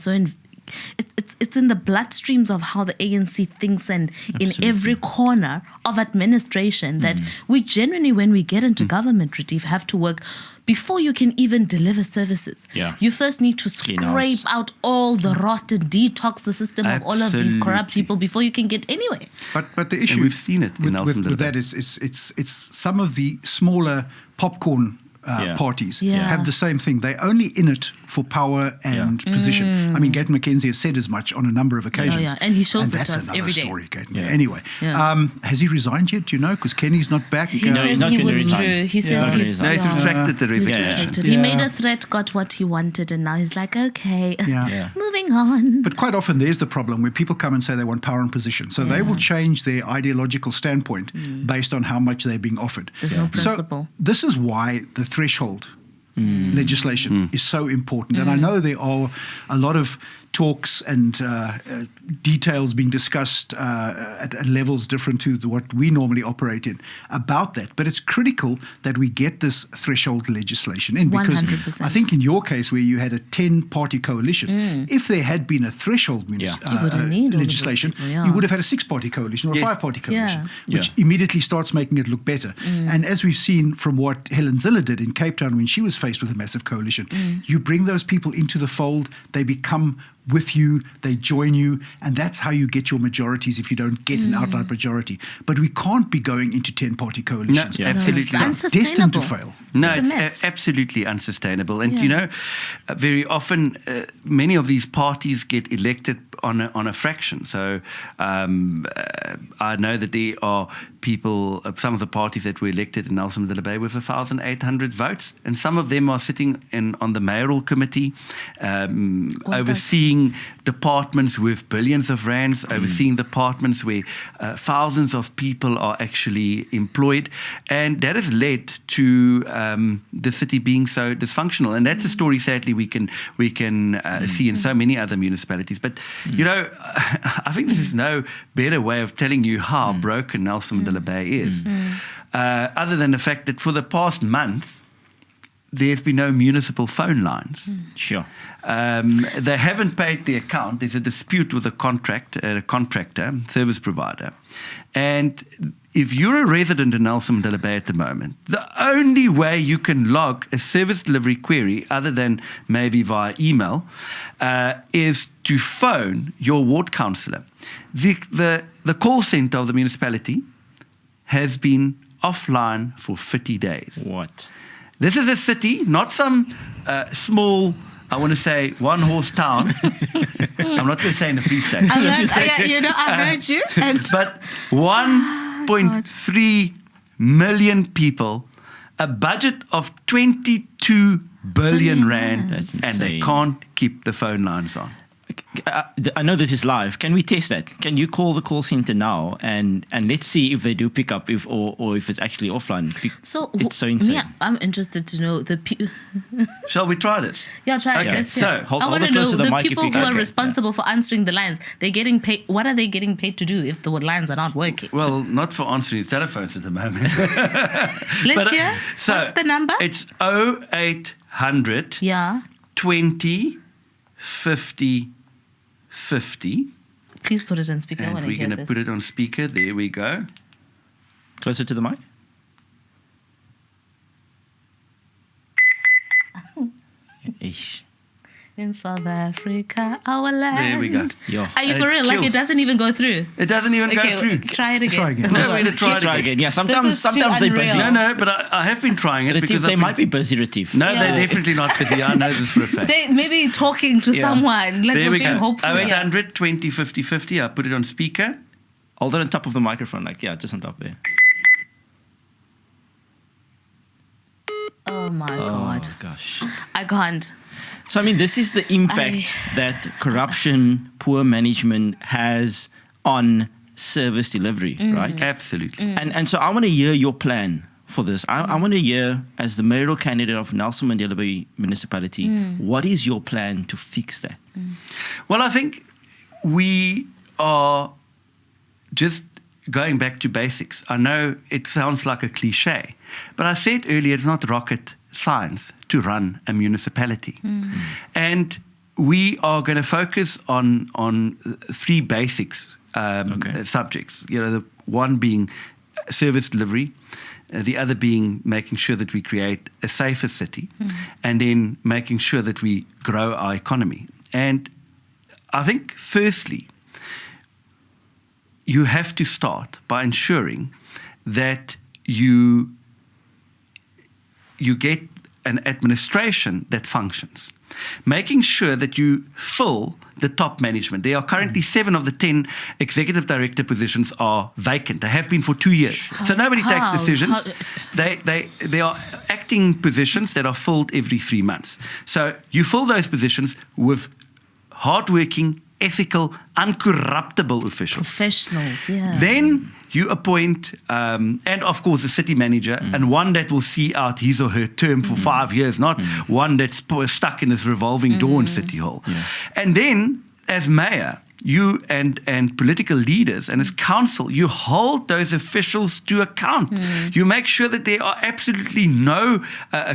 it's in the bloodstreams of how the ANC thinks, and in every corner of administration that we genuinely, when we get into government, Retief, have to work before you can even deliver services. You first need to scrape out all the rot and detox the system of all of these corrupt people before you can get anywhere.
But the issue,
and we've seen it in Nelson
with that is it's some of the smaller popcorn parties have the same thing. They're only in it for power and position. I mean, Gayton McKenzie has said as much on a number of occasions.
And he shows
and
it to
that's
us
another
every day.
story, Gayton. Anyway, has he resigned yet? Do you know? Because Kenny's not back.
He says he withdrew. He says
he's retracted the resignation.
He made a threat, got what he wanted, and now he's like, okay, moving on.
But quite often there's the problem where people come and say they want power and position. So they will change their ideological standpoint based on how much they're being offered.
There's no principle.
So this is why the threshold legislation is so important. And I know there are a lot of talks and details being discussed at levels different to what we normally operate in about that. But it's critical that we get this threshold legislation in, because
100%.
I think in your case where you had a 10-party coalition, if there had been a threshold legislation, you would have had a 6-party coalition or a 5-party coalition, which immediately starts making it look better. And as we've seen from what Helen Zille did in Cape Town when she was faced with a massive coalition, you bring those people into the fold, they become with you, they join you, and that's how you get your majorities if you don't get an outright majority. But we can't be going into 10-party coalitions.
No, absolutely
It's
not.
unsustainable.
Destined to fail.
No,
It's a
it's
mess.
absolutely unsustainable. And, very often many of these parties get elected on a fraction. So I know that there are people, some of the parties that were elected in Nelson Mandela Bay with 1,800 votes, and some of them are sitting on the mayoral committee, overseeing departments with billions of rands, overseeing departments where thousands of people are actually employed, and that has led to the city being so dysfunctional. And that's a story, sadly, we can see in so many other municipalities. But I think there's no better way of telling you how broken Nelson Mandela Bay is, other than the fact that for the past month, there's been no municipal phone lines.
Sure.
They haven't paid the account. There's a dispute with a contractor, service provider. And if you're a resident in Nelson Mandela Bay at the moment, the only way you can log a service delivery query, other than maybe via email, is to phone your ward councillor. The call centre of the municipality has been offline for 50 days.
What?
This is a city, not some small, I want to say, one-horse town. I'm not going to say in the Free State.
I heard you. And
But 1.3 million people, a budget of 22 billion rand,
That's
and they
insane.
can't keep the phone lines on.
I know this is live. Can we test that? Can you call the call center now and let's see if they do pick up or if it's actually offline?
so,
It's so insane.
Yeah, I'm interested to know
Shall we try this?
Yeah, try
Okay,
it. Let's
so
test.
hold
I
it
want to
close
know
to the
the
mic if
people
you
who
can.
are responsible for answering the lines. They're getting paid. What are they getting paid to do if the lines are not working?
Well, not for answering telephones at the moment.
Let's hear. What's the number?
It's 0800
Yeah.
20 50 50.
Please put it on speaker. I
And
want to
we're
hear
going to
this.
put it on speaker. There we go.
Closer to the mic. Ish.
In South Africa, our land.
There we go.
Yo.
Are you
And
for
it
real? Like it
kills.
doesn't even go through.
It doesn't even
Okay,
go through.
try it again.
Try again.
No, we're going to try
Let's
it
try
again.
again. Yeah, sometimes
is too
they're busy.
unreal.
No, but I have been trying it
Retief,
because
they
I've
might be
been,
busy, Retief.
No,
Yeah.
they're definitely not busy. I know this for a fact.
They maybe talking to someone. Like
There
we're
we
being
go.
hopeful.
0800 20 50 50. I put it on speaker.
Hold it on top of the microphone, like, yeah, just on top there.
Oh my God.
Oh, gosh.
I can't.
So, I mean, this is the impact that corruption, poor management has on service delivery, right?
Absolutely.
And so I want to hear your plan for this. I want to hear, as the mayoral candidate of Nelson Mandela Bay Municipality, what is your plan to fix that?
Well, I think we are just going back to basics. I know it sounds like a cliche, but I said earlier it's not rocket science to run a municipality. And we are going to focus on three basics subjects. You know, the one being service delivery, the other being making sure that we create a safer city, and then making sure that we grow our economy. And I think, firstly, you have to start by ensuring that you get an administration that functions. Making sure that you fill the top management. There are currently 7 of the 10 executive director positions are vacant. They have been for 2 years. So nobody takes decisions. They are acting positions that are filled every 3 months. So you fill those positions with hardworking, ethical, uncorruptible officials.
Professionals, yeah.
Then you appoint, and of course, a city manager, and one that will see out his or her term for 5 years, not one that's stuck in this revolving door in City Hall.
Yeah.
And then, as mayor, you and political leaders and as council, you hold those officials to account. You make sure that there are absolutely no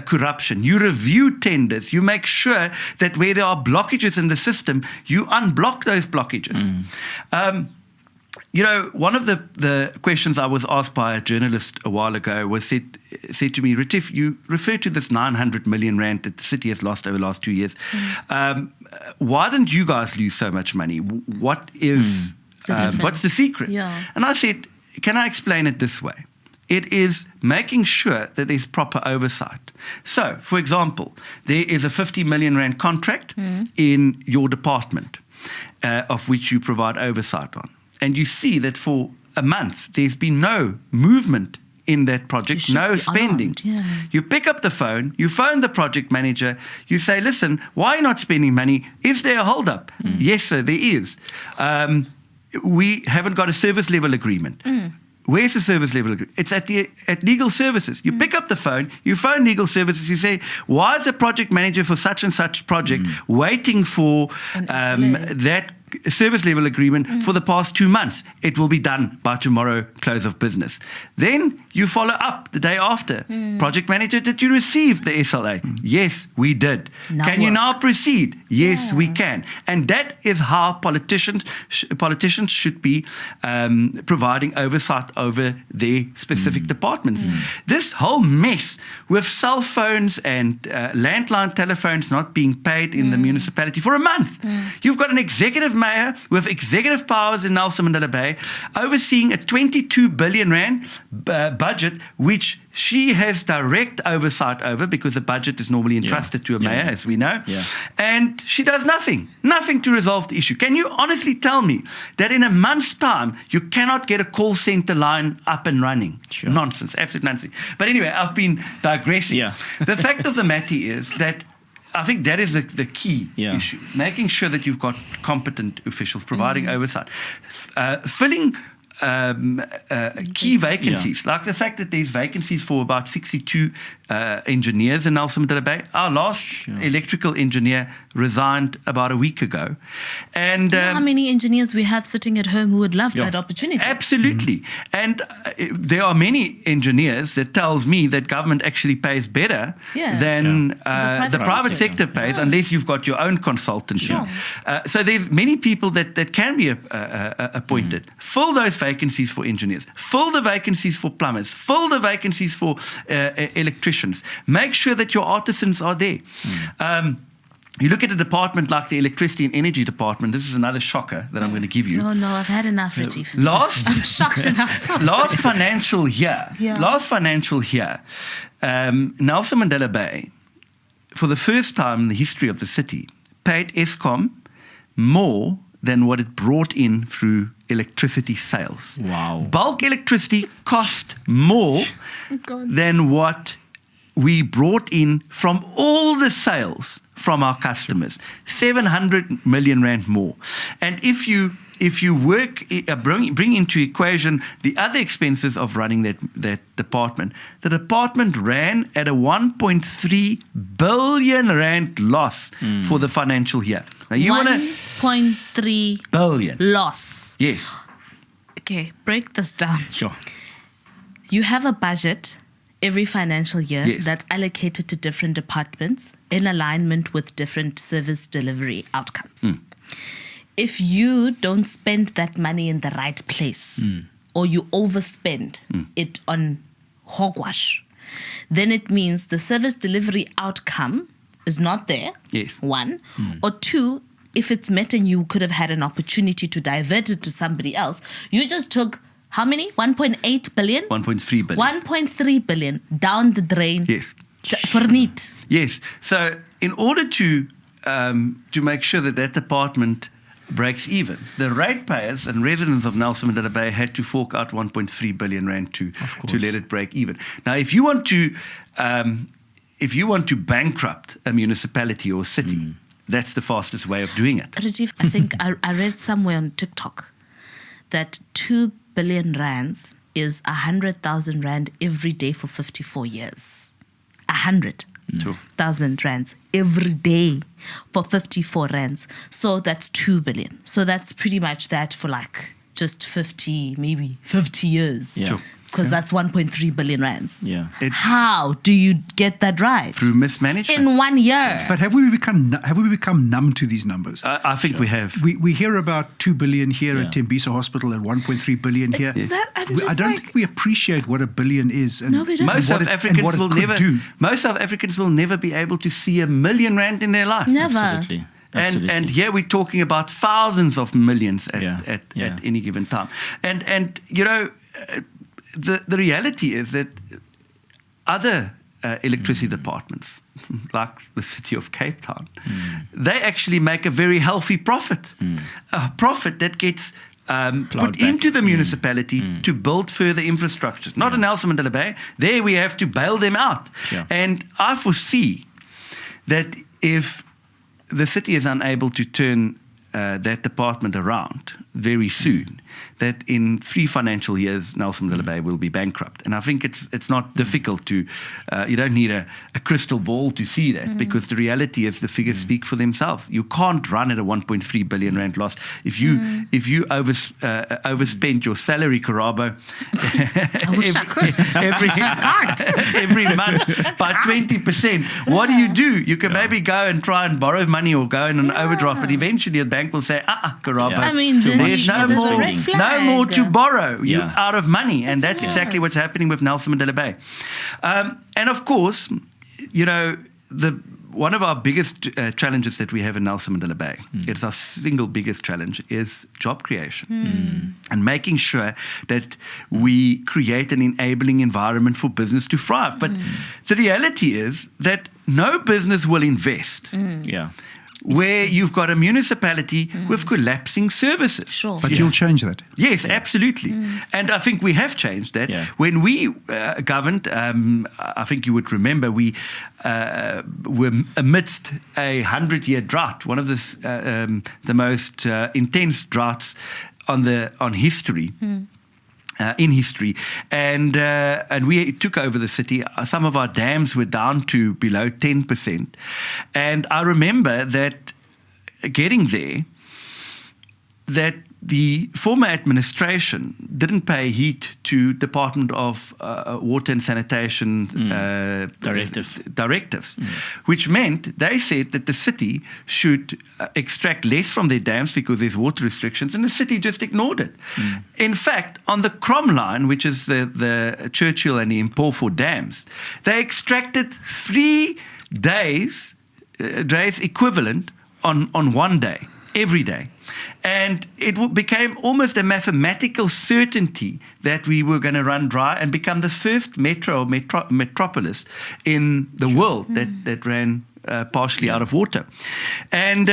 corruption. You review tenders. You make sure that where there are blockages in the system, you unblock those blockages. You know, one of the questions I was asked by a journalist a while ago was said to me, Retief, you refer to this 900 million rand that the city has lost over the last 2 years. Why didn't you guys lose so much money? What is what's the secret?
Yeah.
And I said, can I explain it this way? It is making sure that there's proper oversight. So, for example, there is a 50 million rand contract in your department of which you provide oversight on. And you see that for a month, there's been no movement in that project, no spending. You pick up the phone, you phone the project manager, you say, listen, why are you not spending money? Is there a holdup? Yes, sir, there is. We haven't got a service level agreement. Where's the service level agreement? It's at legal services. You pick up the phone, you phone legal services, you say, why is the project manager for such and such project waiting for that service level agreement for the past 2 months. It will be done by tomorrow, close of business. Then you follow up the day after. Project manager, did you receive the SLA? Yes, we did.
Now
Can you
work.
now proceed? Yes, we can. And that is how politicians should be providing oversight over their specific departments. This whole mess with cell phones and landline telephones not being paid in the municipality for a month. You've got an executive mayor with executive powers in Nelson Mandela Bay overseeing a 22 billion rand budget, which she has direct oversight over because the budget is normally entrusted to a mayor, as we know.
Yeah.
And she does nothing to resolve the issue. Can you honestly tell me that in a month's time, you cannot get a call center line up and running?
Sure.
Nonsense, absolute nonsense. But anyway, I've been digressing.
Yeah.
The fact of the matter is that I think that is the key issue. Making sure that you've got competent officials providing oversight. Filling key vacancies, like the fact that there's vacancies for about 62 engineers in Nelson Mandela Bay. Our last electrical engineer resigned about a week ago. And
You know how many engineers we have sitting at home who would love that opportunity?
Absolutely. And there are many engineers that tells me that government actually pays better than the private sector pays, unless you've got your own consultancy. So there's many people that can be appointed. Fill those vacancies for engineers. Fill the vacancies for plumbers. Fill the vacancies for electricians. Make sure that your artisans are there. You look at a department like the Electricity and Energy Department. This is another shocker that I'm going to give you.
No, I've had enough, Retief. I'm shocked enough.
Last financial year, Nelson Mandela Bay, for the first time in the history of the city, paid Eskom more than what it brought in through electricity sales.
Wow.
Bulk electricity cost more than what we brought in from all the sales from our customers. 700 million rand more. And if you bring into equation the other expenses of running that department, the department ran at a 1.3 billion rand loss for the financial year. Now you want to
1.3
billion
loss.
Yes.
Okay, break this down.
Sure.
You have a budget every financial year
Yes.
that's allocated to different departments in alignment with different service delivery outcomes. If you don't spend that money in the right place, or you overspend it on hogwash, then it means the service delivery outcome is not there,
Yes.
one. Or two, if it's met and you could have had an opportunity to divert it to somebody else, you just took how many? 1.8 billion?
1.3 billion.
1.3 billion down the drain.
Yes.
For neat.
Yes. So in order to make sure that department breaks even, the ratepayers and residents of Nelson Mandela Bay had to fork out 1.3 billion rand to let it break even. Now, if you want to bankrupt a municipality or city, that's the fastest way of doing it.
Retief, I think I read somewhere on TikTok that 2 billion rands is 100,000 rand every day for 54 years. 100,000 rands every day for 54 rands. So that's 2 billion. So that's pretty much that for like just 50, maybe 50 years.
Yeah. Sure.
Because that's 1.3 billion rands.
Yeah.
How do you get that right?
Through mismanagement.
In 1 year.
But have we become numb to these numbers?
I think we have.
We hear about 2 billion here
Yeah.
at Tembisa Hospital and 1.3 billion here.
I'm just
I don't
like-
think we appreciate what a billion is. And
No, we don't.
Most
what
South
it-
Africans
what it
will
could
never.
do.
Most South Africans will never be able to see $1 million in their life.
Never.
Absolutely.
And here we're talking about thousands of millions at
Yeah.
any given time. And you know, the reality is that other electricity departments, like the city of Cape Town, they actually make a very healthy profit, a profit that gets put
back.
into the municipality to build further infrastructures. Not in Nelson Mandela Bay. There we have to bail them out.
Yeah.
And I foresee that if the city is unable to turn that department around very soon, that in 3 financial years, Nelson Mandela Bay will be bankrupt. And I think it's not difficult to, you don't need a crystal ball to see that, because the reality is the figures speak for themselves. You can't run at a 1.3 billion rand loss. If you overspend your salary, Karabo, every month by 20%, what do? You can maybe go and try and borrow money or go in an overdraft, but eventually the bank will say, Karabo,
I mean,
there's no more to borrow.
Yeah.
You're out of money. And that's exactly what's happening with Nelson Mandela Bay. And of course, one of our biggest challenges that we have in Nelson Mandela Bay, it's our single biggest challenge, is job creation. And making sure that we create an enabling environment for business to thrive. But the reality is that no business will invest where you've got a municipality with collapsing services.
Sure.
But you'll change that.
Yes, absolutely. And I think we have changed that.
Yeah.
When we governed, I think you would remember, we were amidst a 100-year drought, one of the most intense droughts on history. In history, and we took over the city. Some of our dams were down to below 10%, and I remember that getting there, that the former administration didn't pay heed to Department of Water and Sanitation directives, which meant they said that the city should extract less from their dams because there's water restrictions, and the city just ignored it. In fact, on the Crom line, which is the Churchill and the Impofo dams, they extracted 3 days equivalent on one day, every day. And it became almost a mathematical certainty that we were going to run dry and become the first metropolis in the world that ran partially out of water. And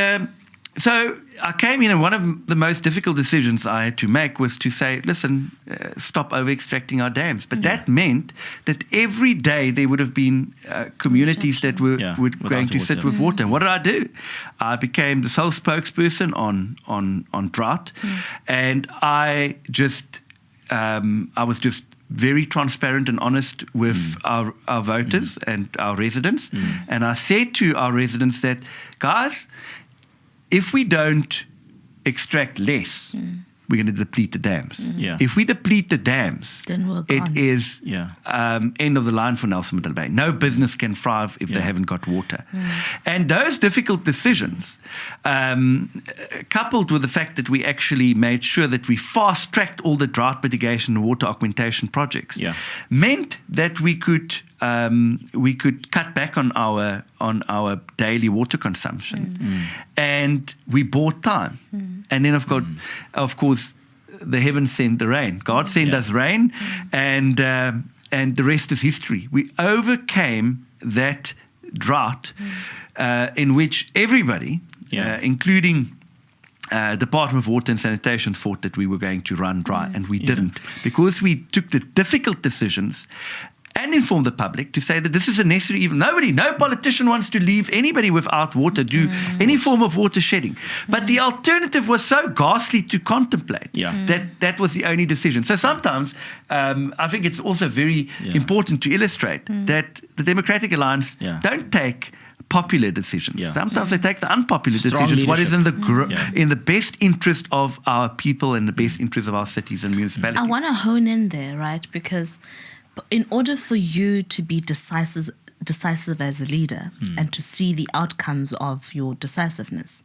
so I came in, and one of the most difficult decisions I had to make was to say, listen, stop over-extracting our dams. But that meant that every day there would have been communities that were going to sit with water. And what did I do? I became the sole spokesperson on drought. And I was just very transparent and honest with our voters and our residents. And I said to our residents that, guys, if we don't extract less, we're going to deplete the dams. If we deplete the dams,
then
it is end of the line for Nelson Mandela Bay. No business can thrive if they haven't got water. And those difficult decisions, coupled with the fact that we actually made sure that we fast-tracked all the drought mitigation and water augmentation projects, meant that we could cut back on our daily water consumption, and we bought time. And then of course, the heavens sent the rain. God sent us rain, and the rest is history. We overcame that drought in which everybody, including Department of Water and Sanitation, thought that we were going to run dry, and we didn't, because we took the difficult decisions and inform the public to say that this is a necessary evil. No politician wants to leave anybody without water, do any form of water shedding. But the alternative was so ghastly to contemplate that was the only decision. So sometimes I think it's also very important to illustrate that the Democratic Alliance don't take popular decisions. Sometimes they take the unpopular decisions. What is in the best interest of our people and the best interest of our cities and municipalities.
I want to hone in there, right? Because in order for you to be decisive as a leader and to see the outcomes of your decisiveness,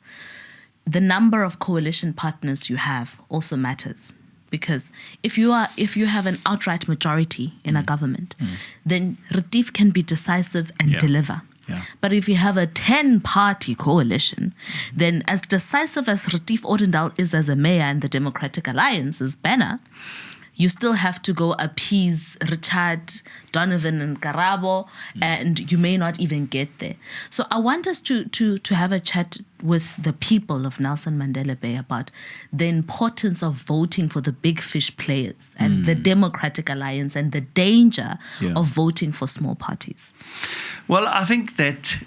the number of coalition partners you have also matters. Because if you have an outright majority in a government, then Retief can be decisive and deliver. But if you have a 10-party coalition, then as decisive as Retief Odendaal is as a mayor and the Democratic Alliance's banner, you still have to go appease Richard, Donovan, and Karabo, and you may not even get there. So I want us to have a chat with the people of Nelson Mandela Bay about the importance of voting for the big fish players and the Democratic Alliance and the danger of voting for small parties.
Well, I think that,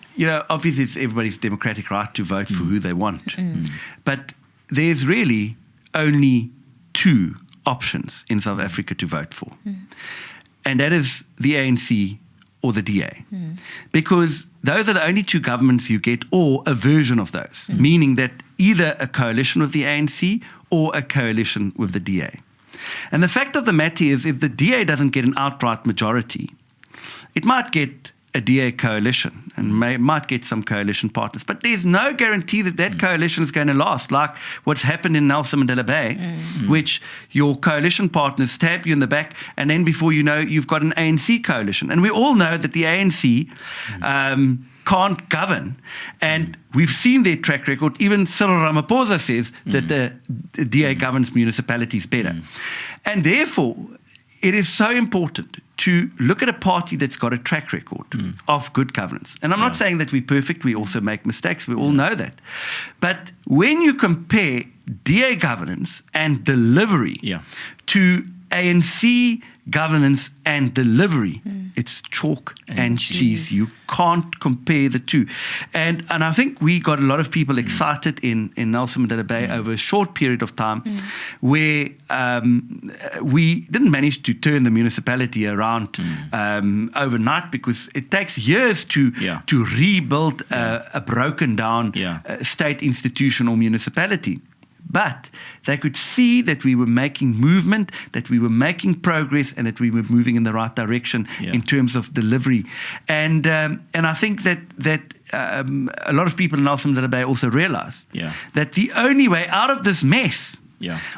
obviously it's everybody's democratic right to vote for who they want. But there's really only two options in South Africa to vote for. And that is the ANC or the DA. Because those are the only two governments you get, or a version of those, meaning that either a coalition with the ANC or a coalition with the DA. And the fact of the matter is, if the DA doesn't get an outright majority, it might get a DA coalition and might get some coalition partners. But there's no guarantee that that coalition is going to last, like what's happened in Nelson Mandela Bay, which your coalition partners stab you in the back, and then before you know, you've got an ANC coalition. And we all know that the ANC can't govern. And we've seen their track record. Even Cyril Ramaphosa says that the DA governs municipalities better. And therefore, it is so important to look at a party that's got a track record of good governance. And I'm not saying that we're perfect. We also make mistakes. We all know that. But when you compare DA governance and delivery to ANC governance and delivery, it's chalk and cheese. You can't compare the two. And I think we got a lot of people excited in Nelson Mandela Bay over a short period of time where we didn't manage to turn the municipality around overnight, because it takes years to rebuild a broken down state institution or municipality. But they could see that we were making movement, that we were making progress, and that we were moving in the right direction in terms of delivery. And I think that a lot of people in Nelson Mandela Bay also realized that the only way out of this mess,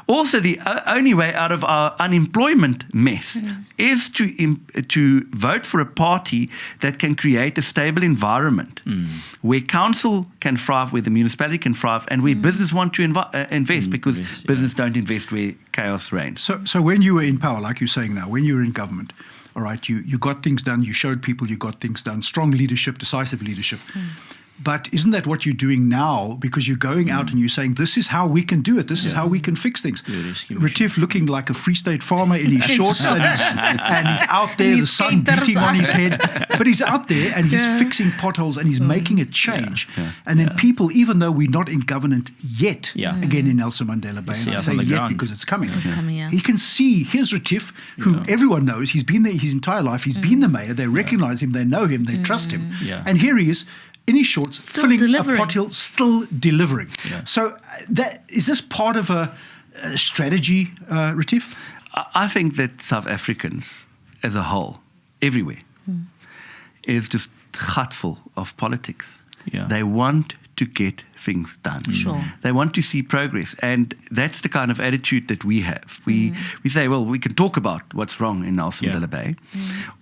also the only way out of our unemployment mess, is to vote for a party that can create a stable environment where council can thrive, where the municipality can thrive, and where business want to invest, because business don't invest where chaos reigns.
So when you were in power, like you're saying now, when you were in government, all right, you got things done, you showed people you got things done, strong leadership, decisive leadership. But isn't that what you're doing now? Because you're going out and you're saying, this is how we can do it. This is how we can fix things. Retief looking like a Free State farmer in his shorts and he's out there, the sun beating on his head. But he's out there and he's fixing potholes and he's making a change. And then people, even though we're not in government yet, again in Nelson Mandela Bay, and I say yet because it's coming. He can see, here's Retief, who everyone knows, he's been there his entire life, he's been the mayor, they recognize him, they know him, they trust him. And here he is, in his shorts, still filling delivering. A pothole, still delivering. So is this part of a strategy, Retief?
I think that South Africans as a whole, everywhere, is just heartful of politics. They want to get things done. They want to see progress. And that's the kind of attitude that we have. We say, well, we can talk about what's wrong in Nelson Mandela Bay,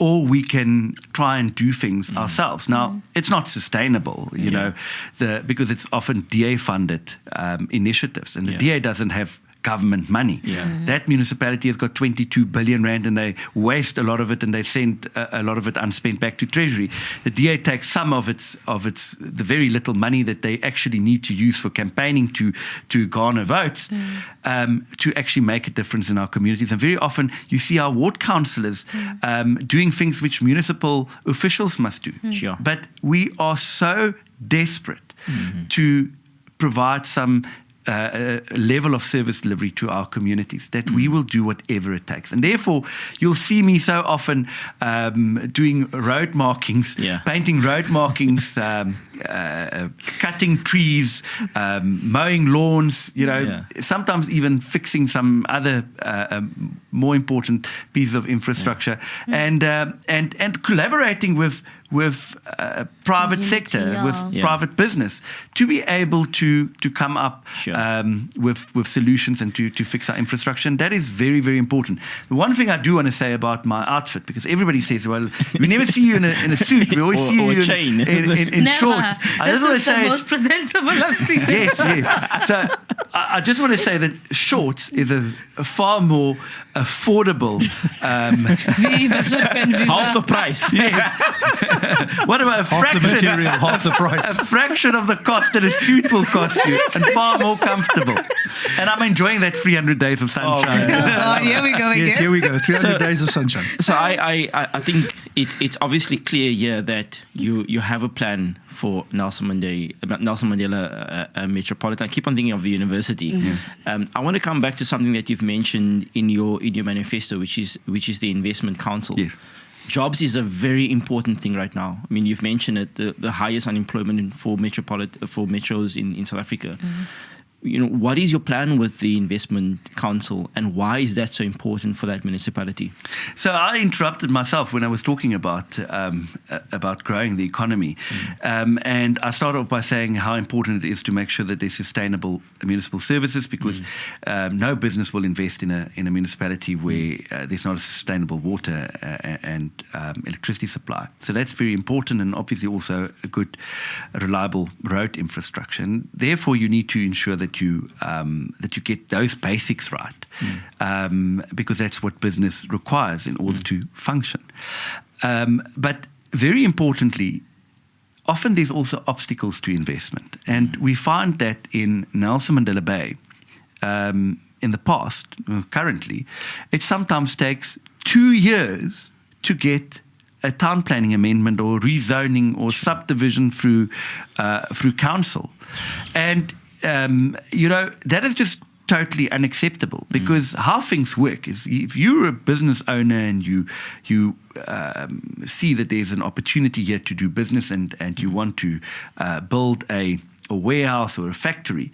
or we can try and do things ourselves. Now, it's not sustainable, you know, because it's often DA-funded initiatives, and the DA doesn't have government money. That municipality has got 22 billion rand, and they waste a lot of it, and they send a lot of it unspent back to Treasury. The DA takes some of the very little money that they actually need to use for campaigning to garner votes, to actually make a difference in our communities. And very often you see our ward councillors doing things which municipal officials must do. But we are so desperate to provide some level of service delivery to our communities that we will do whatever it takes. And therefore, you'll see me so often doing road markings, painting road markings, cutting trees, mowing lawns, you know, sometimes even fixing some other more important pieces of infrastructure, and collaborating with private sector, with private business, to be able to come up with solutions and to fix our infrastructure. And that is very, very important. The one thing I do want to say about my outfit, because everybody says, well, we never see you in a suit, we always see you in shorts. I just want to say,
the most presentable I've seen.
Yes. So I just want to say that shorts is a far more affordable
half the price.
What about a fraction?
Half the material, half the price.
A fraction of the cost that a suit will cost you, and far more comfortable. And I'm enjoying that 300 days of sunshine.
Here we go again.
Yes, here we go. 300 days of sunshine.
So I think it's obviously clear here that you have a plan for Nelson Mandela Metropolitan. I keep on thinking of the university capacity. I want to come back to something that you've mentioned in your manifesto, which is the investment council.
Yes.
Jobs is a very important thing right now. I mean, you've mentioned it, the highest unemployment for metros in South Africa. What is your plan with the investment council, and why is that so important for that municipality?
So I interrupted myself when I was talking about growing the economy, and I started off by saying how important it is to make sure that there's sustainable municipal services, because no business will invest in a municipality where there's not a sustainable water and electricity supply. So that's very important, and obviously also a good, reliable road infrastructure. And therefore, you need to ensure that you get those basics right, because that's what business requires in order to function. But very importantly, often there's also obstacles to investment, and we find that in Nelson Mandela Bay, in the past, currently, it sometimes takes 2 years to get a town planning amendment or rezoning or subdivision through council, and that is just totally unacceptable, because how things work is, if you're a business owner and you see that there's an opportunity here to do business and you want to build a warehouse or a factory,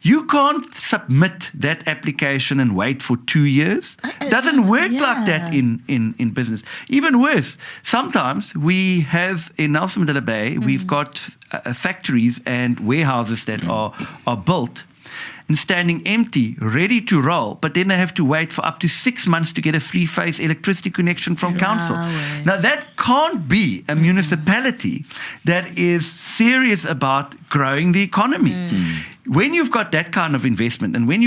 you can't submit that application and wait for 2 years. It doesn't work like that in business. Even worse, sometimes we have in Nelson Mandela Bay, we've got factories and warehouses that are built and standing empty, ready to roll, but then they have to wait for up to 6 months to get a free-phase electricity connection from council. Now, that can't be a municipality that is serious about growing the economy. When you've got that kind of investment, and when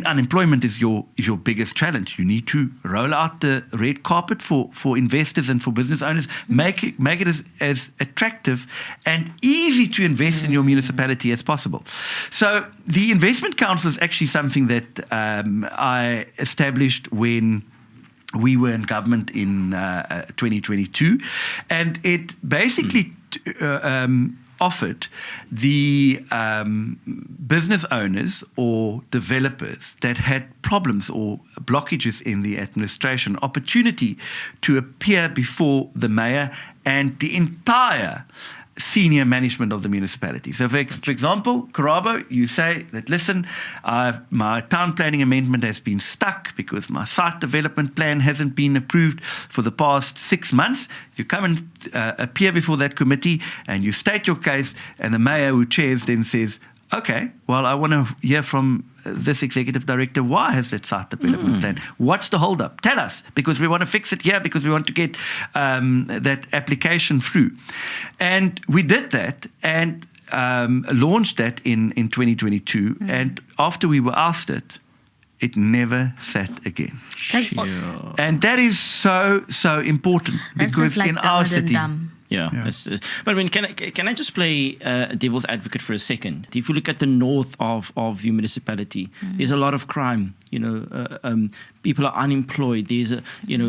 unemployment is your biggest challenge, you need to roll out the red carpet for investors and for business owners, make it as attractive and easy to invest in your municipality as possible. So the investment council is actually something that I established when we were in government in 2022, and it basically offered the business owners or developers that had problems or blockages in the administration opportunity to appear before the mayor and the entire senior management of the municipality. So for example, Karabo, you say that, listen, my town planning amendment has been stuck because my site development plan hasn't been approved for the past 6 months. You come and appear before that committee and you state your case, and the mayor who chairs then says, okay, well, I want to hear from this executive director, why has that site development plan? What's the holdup? Tell us, because we want to fix it here, because we want to get that application through. And we did that and launched that in 2022. And after we were asked it never sat again. And that is so important, because in our city...
Yeah. But I mean, can I just play devil's advocate for a second? If you look at the north of your municipality, there's a lot of crime. People are unemployed. There's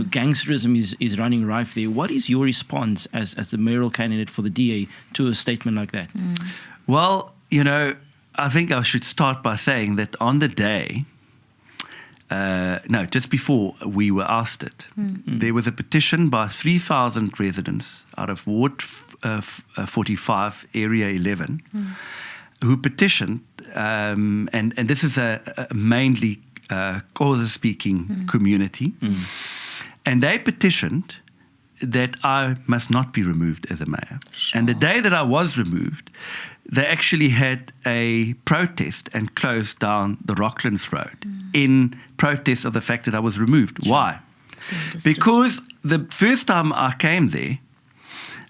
gangsterism is running rife there. What is your response as the mayoral candidate for the DA to a statement like that?
Well, I think I should start by saying that on the day, just before we were asked it, there was a petition by 3,000 residents out of Ward 45, Area 11, who petitioned, and this is a mainly Xhosa-speaking community, and they petitioned that I must not be removed as a mayor. Sure. And the day that I was removed, they actually had a protest and closed down the Rocklands Road in protest of the fact that I was removed. Sure. Why? Because the first time I came there,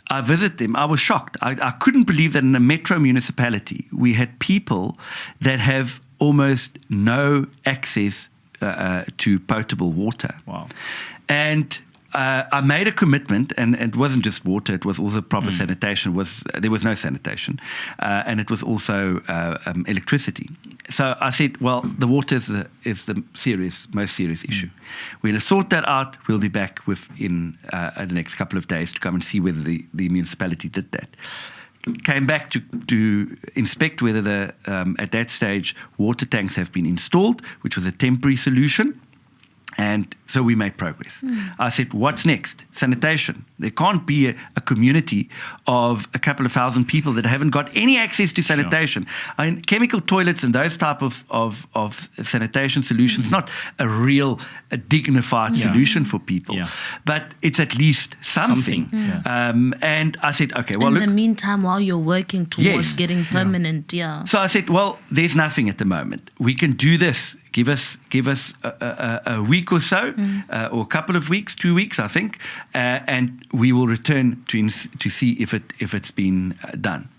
I visited them, I was shocked. I couldn't believe that in a metro municipality, we had people that have almost no access to potable water.
Wow.
And I made a commitment, and it wasn't just water, it was also proper sanitation. There was no sanitation, and it was also electricity. So I said, well, the water is the most serious issue. We're going to sort that out. We'll be back within the next couple of days to come and see whether the municipality did that. came back to inspect whether at that stage water tanks have been installed, which was a temporary solution. And so we made progress. I said, what's next? Sanitation. There can't be a community of a couple of thousand people that haven't got any access to sanitation. Sure. I mean, chemical toilets and those type of sanitation solutions, not a real dignified solution for people, but it's at least something. And I said, okay, well,
in the meantime, while you're working towards getting permanent,
So I said, well, there's nothing at the moment. We can do this. Give us a week or so, or a couple of weeks, 2 weeks, I think, and we will return to see if it's been done.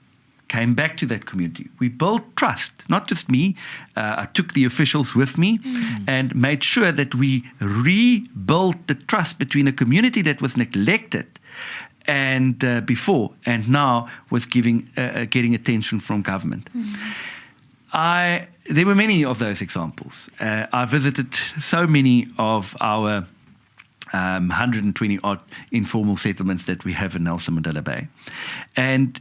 Came back to that community. We built trust, not just me. I took the officials with me and made sure that we rebuilt the trust between a community that was neglected and before, and now was getting attention from government. There were many of those examples. I visited so many of our 120 odd informal settlements that we have in Nelson Mandela Bay. And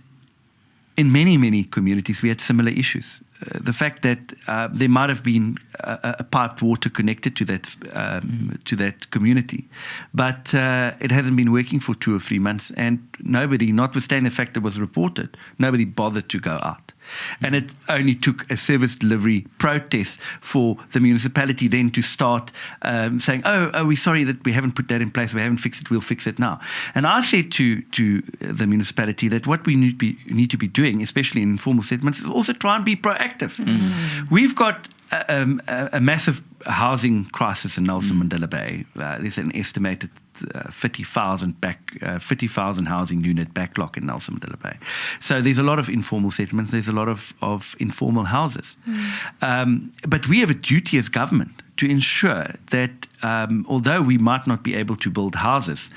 in many, many communities, we had similar issues. The fact that there might have been a piped water connected to that community, but it hasn't been working for 2 or 3 months, and nobody, notwithstanding the fact it was reported, nobody bothered to go out. And it only took a service delivery protest for the municipality then to start saying, oh, we're sorry that we haven't put that in place, we haven't fixed it, we'll fix it now. And I said to the municipality that what we need to be doing, especially in informal settlements, is also try and be proactive. We've got a massive housing crisis in Nelson Mandela Bay. There's an estimated 50,000 housing unit backlog in Nelson Mandela Bay. So there's a lot of informal settlements. There's a lot of informal houses. But we have a duty as government to ensure that although we might not be able to build houses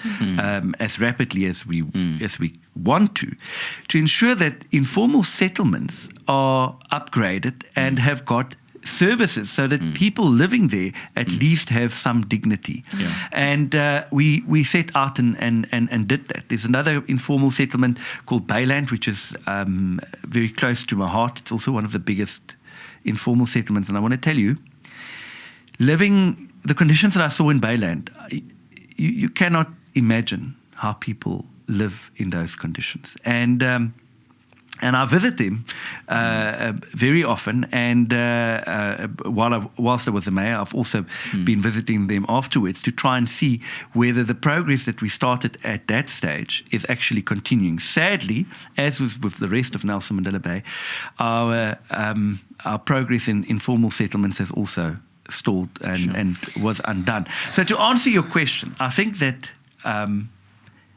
as rapidly as we want to ensure that informal settlements are upgraded and have got services so that people living there at least have some dignity. And we set out and did that. There's another informal settlement called Bayland, which is very close to my heart. It's also one of the biggest informal settlements. And I want to tell you, living the conditions that I saw in Bayland, you cannot imagine how people live in those conditions. And I visit them very often. And whilst I was a mayor, I've also been visiting them afterwards to try and see whether the progress that we started at that stage is actually continuing. Sadly, as was with the rest of Nelson Mandela Bay, our progress in informal settlements has also stalled and was undone. So to answer your question, I think that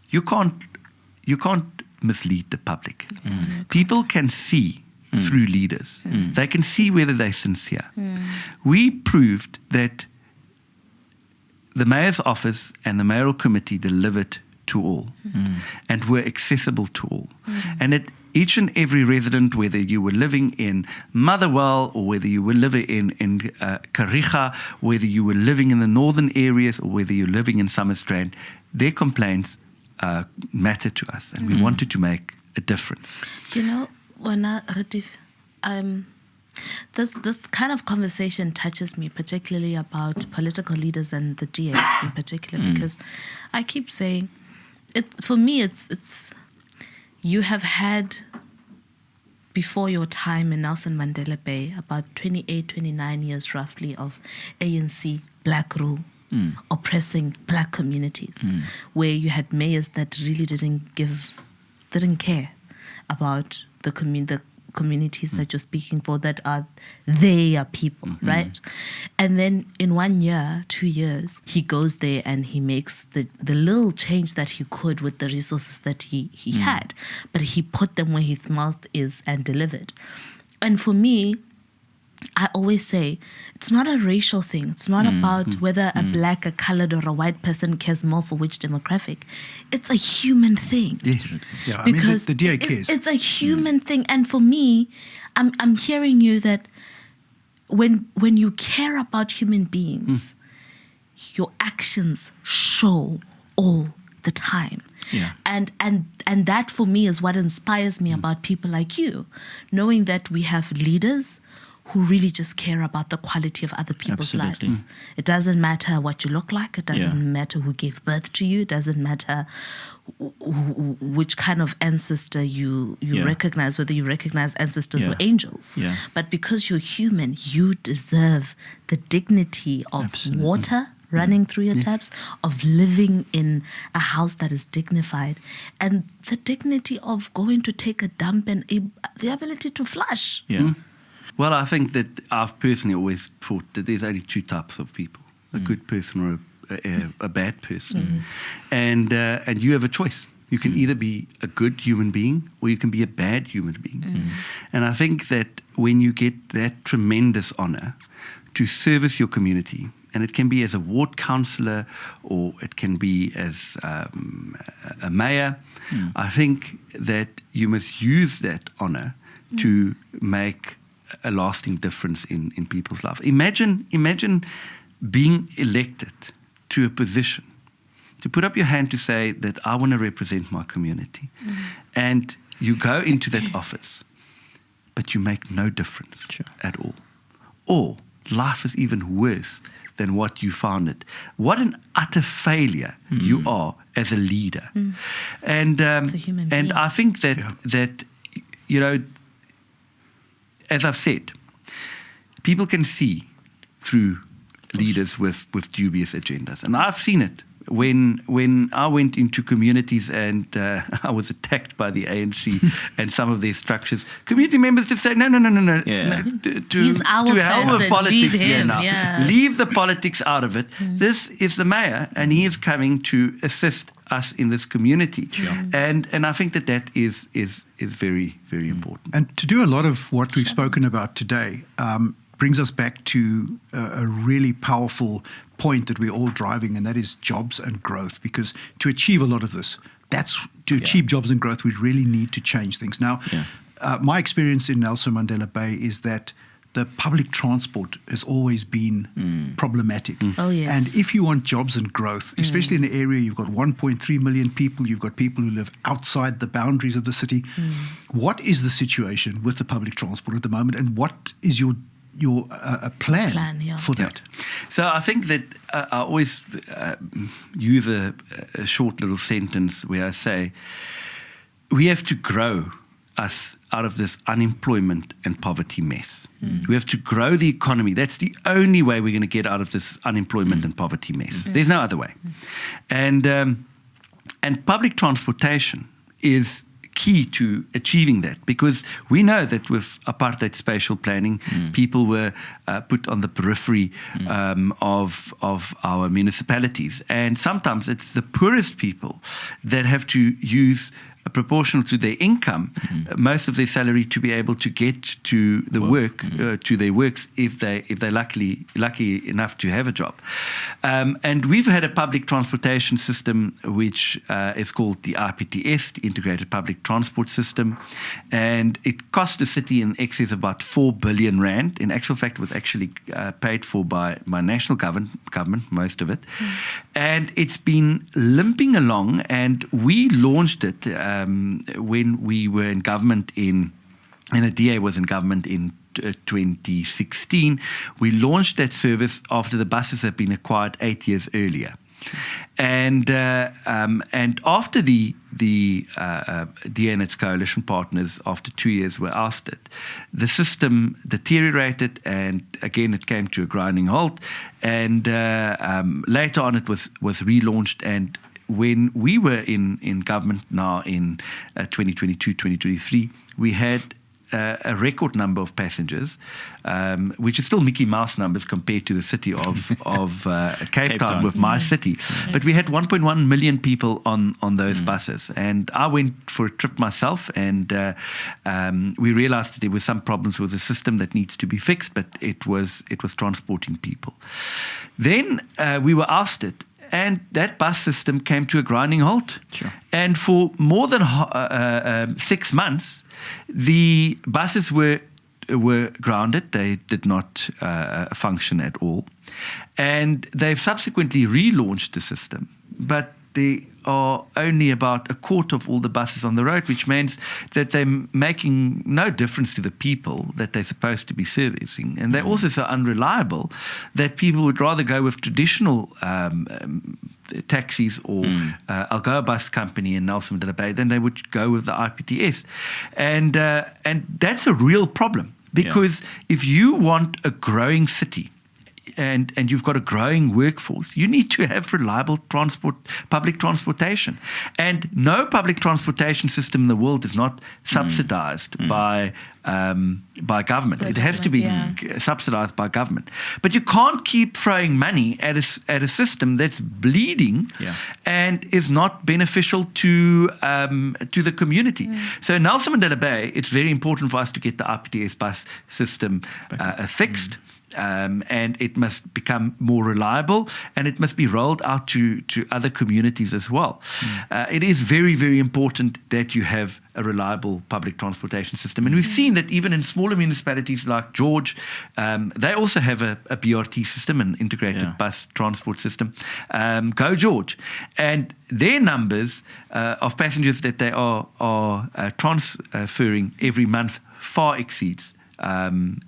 you can't mislead the public. People can see through leaders. They can see whether they're sincere. We proved that the mayor's office and the mayoral committee delivered to all and were accessible to all. And that each and every resident, whether you were living in Motherwell or whether you were living in Kariga, whether you were living in the northern areas or whether you're living in Summerstrand, their complaints matter to us, and we wanted to make a difference.
You know, Retief, this kind of conversation touches me, particularly about political leaders and the DA in particular, because I keep saying, for me, it's you have had, before your time in Nelson Mandela Bay, about 28, 29 years roughly of ANC black rule. Oppressing black communities, where you had mayors that really didn't care about the communities that you're speaking for, that are their people, right? And then in 1 year, 2 years, he goes there and he makes the little change that he could with the resources that he had, but he put them where his mouth is and delivered. And for me, I always say, it's not a racial thing. It's not about whether a black, a colored, or a white person cares more for which demographic. It's a human thing.
Yes. Yeah,
because
I mean, the DA cares.
It's a human thing. And for me, I'm hearing you that when you care about human beings, your actions show all the time.
Yeah.
And that for me is what inspires me about people like you, knowing that we have leaders who really just care about the quality of other people's
Absolutely.
lives. It doesn't matter what you look like. It doesn't
Yeah.
matter who gave birth to you. It doesn't matter which kind of ancestor you
Yeah.
recognize, whether you recognize ancestors or
Yeah.
angels.
Yeah.
But because you're human, you deserve the dignity of
Absolutely.
water running through your taps, of living in a house that is dignified, and the dignity of going to take a dump and the ability to flush.
Yeah.
Well, I think that I've personally always thought that there's only two types of people: a good person or a bad person, and you have a choice. You can either be a good human being or you can be a bad human being. And I think that when you get that tremendous honor to service your community, and it can be as a ward councillor or it can be as a mayor, I think that you must use that honor to make a lasting difference in people's life. Imagine being elected to a position, to put up your hand to say that I want to represent my community. And you go into that office, but you make no difference at all. Or life is even worse than what you found it. What an utter failure you are as a leader. And
As a human being.
I think that you know, as I've said, people can see through leaders with dubious agendas. And I've seen it when I went into communities and I was attacked by the ANC and some of their structures. Community members just say, no.
Yeah.
He's our
to hell with
person.
politics
Leave
here
him.
now.
Yeah.
Leave the politics out of it. This is the mayor, and he is coming to assist us in this community. And I think that is very, very important.
And to do a lot of what we've spoken about today brings us back to a really powerful point that we're all driving, and that is jobs and growth. Because to achieve a lot of this, achieve jobs and growth, we really need to change things. Now, my experience in Nelson Mandela Bay is that the public transport has always been problematic.
Oh, yes.
And if you want jobs and growth, especially in an area you've got 1.3 million people, you've got people who live outside the boundaries of the city, what is the situation with the public transport at the moment, and what is your plan for that?
So I think that I always use a short little sentence where I say, we have to grow us out of this unemployment and poverty mess. We have to grow the economy. That's the only way we're going to get out of this unemployment and poverty mess. There's no other way. And public transportation is key to achieving that, because we know that with apartheid spatial planning, people were put on the periphery of our municipalities, and sometimes it's the poorest people that have to use proportional to their income, most of their salary, to be able to get to the work, to their works, if they're lucky enough to have a job. And we've had a public transportation system which is called the IPTS, the Integrated Public Transport System, and it cost the city in excess of about 4 billion rand. In actual fact, it was actually paid for by national government, most of it, and it's been limping along. And we launched it when we were in government and the DA was in government in 2016. We launched that service after the buses had been acquired 8 years earlier. And after the DA and its coalition partners, after 2 years, were ousted, the system deteriorated, and again it came to a grinding halt. And later on, it was relaunched. And when we were in government now in 2022, 2023, we had a record number of passengers, which is still Mickey Mouse numbers compared to the city of Cape Town with my city. But we had 1.1 million people on those buses. And I went for a trip myself, and we realized that there were some problems with the system that needs to be fixed, but it was transporting people. Then we were ousted, and that bus system came to a grinding halt. And for more than 6 months, the buses were grounded. They did not function at all. And they've subsequently relaunched the system. But there are only about a quarter of all the buses on the road, which means that they're making no difference to the people that they're supposed to be servicing. And they're also so unreliable that people would rather go with traditional taxis or Algoa Bus Company in Nelson Mandela Bay than they would go with the IPTS. And that's a real problem, because if you want a growing city, and you've got a growing workforce, you need to have reliable public transportation. And no public transportation system in the world is not subsidized by government. It has to be subsidized by government. But you can't keep throwing money at a system that's bleeding and is not beneficial to the community. So in Nelson Mandela Bay, it's very important for us to get the IPTS bus system fixed. And it must become more reliable, and it must be rolled out to other communities as well. It is very, very important that you have a reliable public transportation system. And we've seen that even in smaller municipalities like George, they also have a BRT system, an integrated bus transport system. Go George. And their numbers of passengers that they are transferring every month far exceeds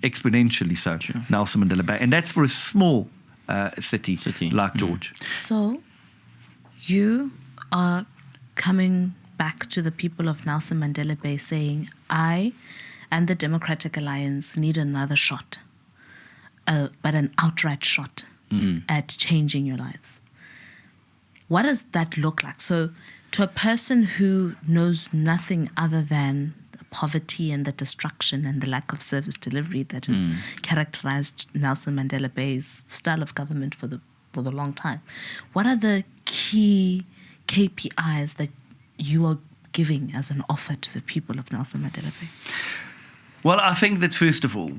exponentially so Nelson Mandela Bay, and that's for a small city like George.
So you are coming back to the people of Nelson Mandela Bay saying, I and the Democratic Alliance need another shot, but an outright shot at changing your lives. What does that look like? So to a person who knows nothing other than poverty and the destruction and the lack of service delivery that has characterized Nelson Mandela Bay's style of government for the long time, what are the key KPIs that you are giving as an offer to the people of Nelson Mandela Bay?
Well, I think that first of all,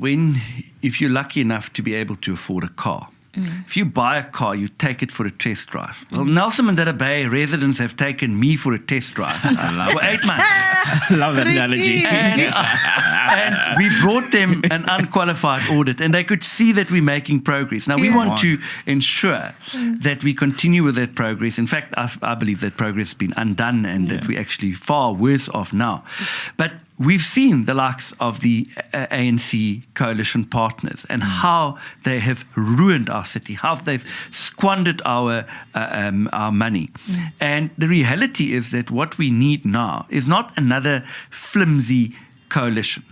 if you're lucky enough to be able to afford a car, if you buy a car, you take it for a test drive. Well, Nelson Mandela Bay residents have taken me for a test drive for 8 months.
I love that analogy.
And we brought them an unqualified audit, and they could see that we're making progress. Now, we want to ensure that we continue with that progress. In fact, I believe that progress has been undone and that we're actually far worse off now. But we've seen the likes of the ANC coalition partners and how they have ruined our city, how they've squandered our money. And the reality is that what we need now is not another flimsy coalition.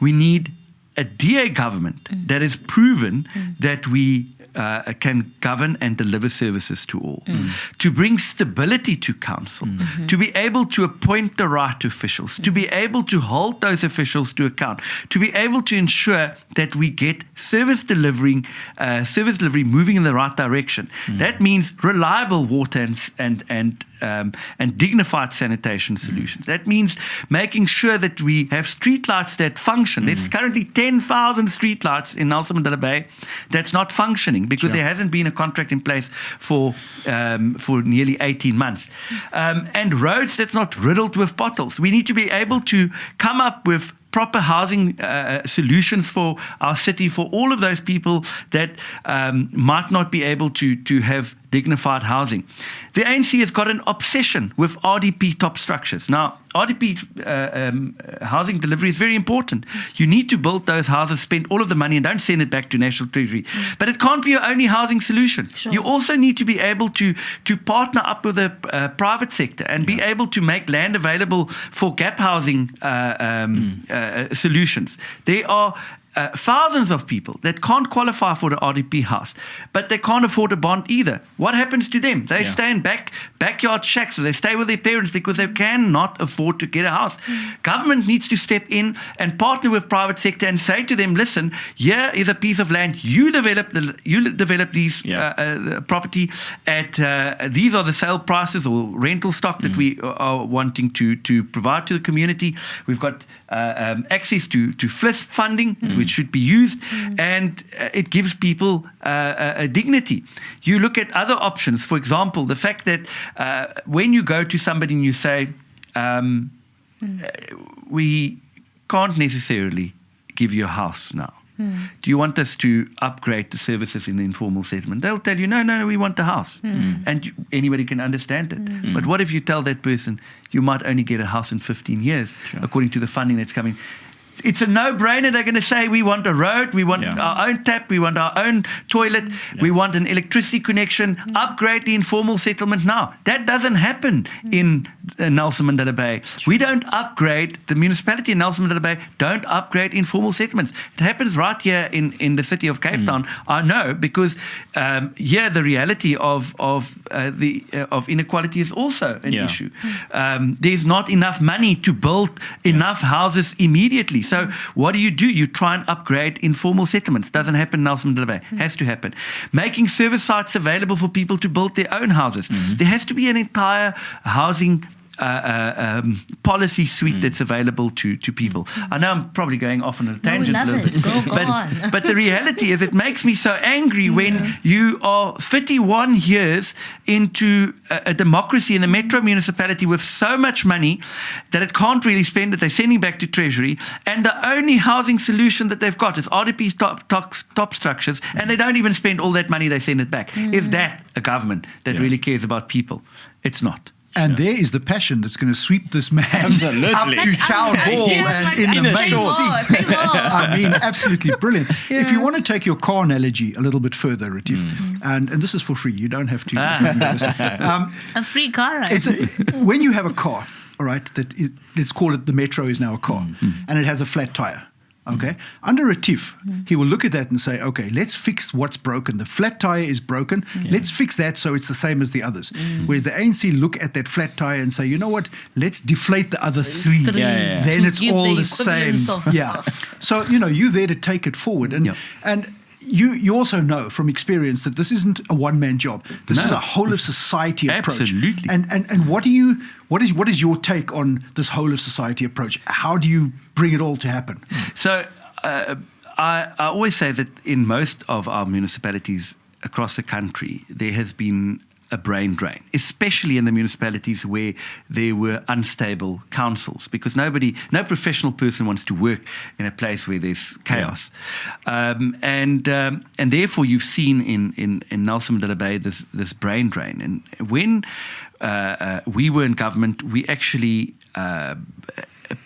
We need a DA government that has proven that we can govern and deliver services to all, to bring stability to council, to be able to appoint the right officials, to be able to hold those officials to account, to be able to ensure that we get service delivery moving in the right direction. That means reliable water and dignified sanitation solutions. That means making sure that we have streetlights that function. There's currently 10,000 streetlights in Nelson Mandela Bay that's not functioning because there hasn't been a contract in place for nearly 18 months. And roads that's not riddled with potholes. We need to be able to come up with proper housing solutions for our city, for all of those people that might not be able to have dignified housing. The ANC has got an obsession with RDP top structures. Now, RDP housing delivery is very important. You need to build those houses, spend all of the money and don't send it back to National Treasury. But it can't be your only housing solution. You also need to be able to partner up with the private sector and be able to make land available for gap housing solutions. There are thousands of people that can't qualify for the RDP house, but they can't afford a bond either. What happens to them? They stay in backyard shacks, so they stay with their parents because they cannot afford to get a house. Government needs to step in and partner with private sector and say to them, listen, here is a piece of land. You develop these property at these are the sale prices or rental stock that we are wanting to provide to the community. We've got access to FLIS funding, which should be used, and it gives people a dignity. You look at other options. For example, the fact that when you go to somebody and you say, we can't necessarily give you a house now. Do you want us to upgrade the services in the informal settlement? They'll tell you, no, we want a house. And anybody can understand it. But what if you tell that person you might only get a house in 15 years, according to the funding that's coming? It's a no-brainer. They're going to say, we want a road, we want our own tap, we want our own toilet, we want an electricity connection, upgrade the informal settlement now. That doesn't happen in Nelson Mandela Bay. We don't upgrade, the municipality in Nelson Mandela Bay don't upgrade informal settlements. It happens right here in the city of Cape Town. I know, because here the reality of inequality is also an issue. There's not enough money to build enough houses immediately. So what do? You try and upgrade informal settlements. Doesn't happen in Nelson Mandela Bay. Has to happen. Making service sites available for people to build their own houses. There has to be an entire housing policy suite that's available to people. I know I'm probably going off on a tangent a little bit.
Go on.
But the reality is, it makes me so angry when you are 31 years into a democracy in a metro municipality with so much money that it can't really spend it. They're sending back to Treasury, and the only housing solution that they've got is RDP's top structures, and they don't even spend all that money, they send it back. Is that a government that really cares about people? It's not.
And there is the passion that's going to sweep this man up to town hall and in the main seat. I mean, absolutely brilliant. If you want to take your car analogy a little bit further, Retief, and this is for free, you don't have to.
A free car ride.
When you have a car, all right, let's call it the Metro is now a car, and it has a flat tire. Okay. Under Retief, he will look at that and say, okay, let's fix what's broken. The flat tire is broken. Let's fix that so it's the same as the others. Whereas the ANC look at that flat tire and say, you know what, let's deflate the other three. Then it's all the same. So, you're there to take it forward. And you also know from experience that this isn't a one-man job. This is a whole of society approach.
Absolutely.
And what is your take on this whole of society approach? How do you bring it all to happen?
So I always say that in most of our municipalities across the country, there has been a brain drain, especially in the municipalities where there were unstable councils, because no professional person wants to work in a place where there's chaos. And therefore you've seen in Nelson Mandela Bay this brain drain. And when we were in government, we actually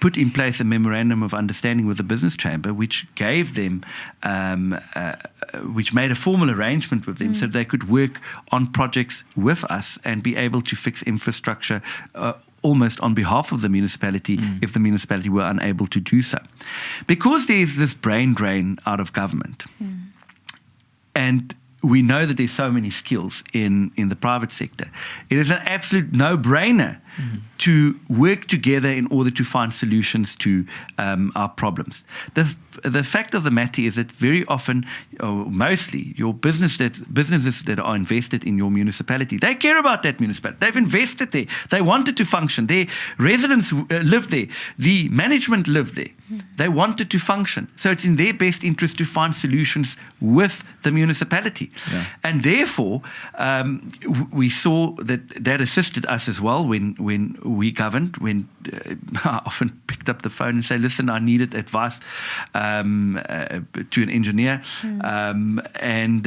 put in place a memorandum of understanding with the business chamber, which gave them, which made a formal arrangement with them so they could work on projects with us and be able to fix infrastructure almost on behalf of the municipality if the municipality were unable to do so. Because there's this brain drain out of government, and we know that there's so many skills in the private sector, it is an absolute no-brainer to work together in order to find solutions to our problems. The fact of the matter is that very often, or mostly, your businesses that are invested in your municipality, they care about that municipality. They've invested there. They want it to function. Their residents live there. The management live there. They want it to function. So it's in their best interest to find solutions with the municipality. And therefore, we saw that assisted us as well when we governed, when I often picked up the phone and say, listen, I needed advice to an engineer, and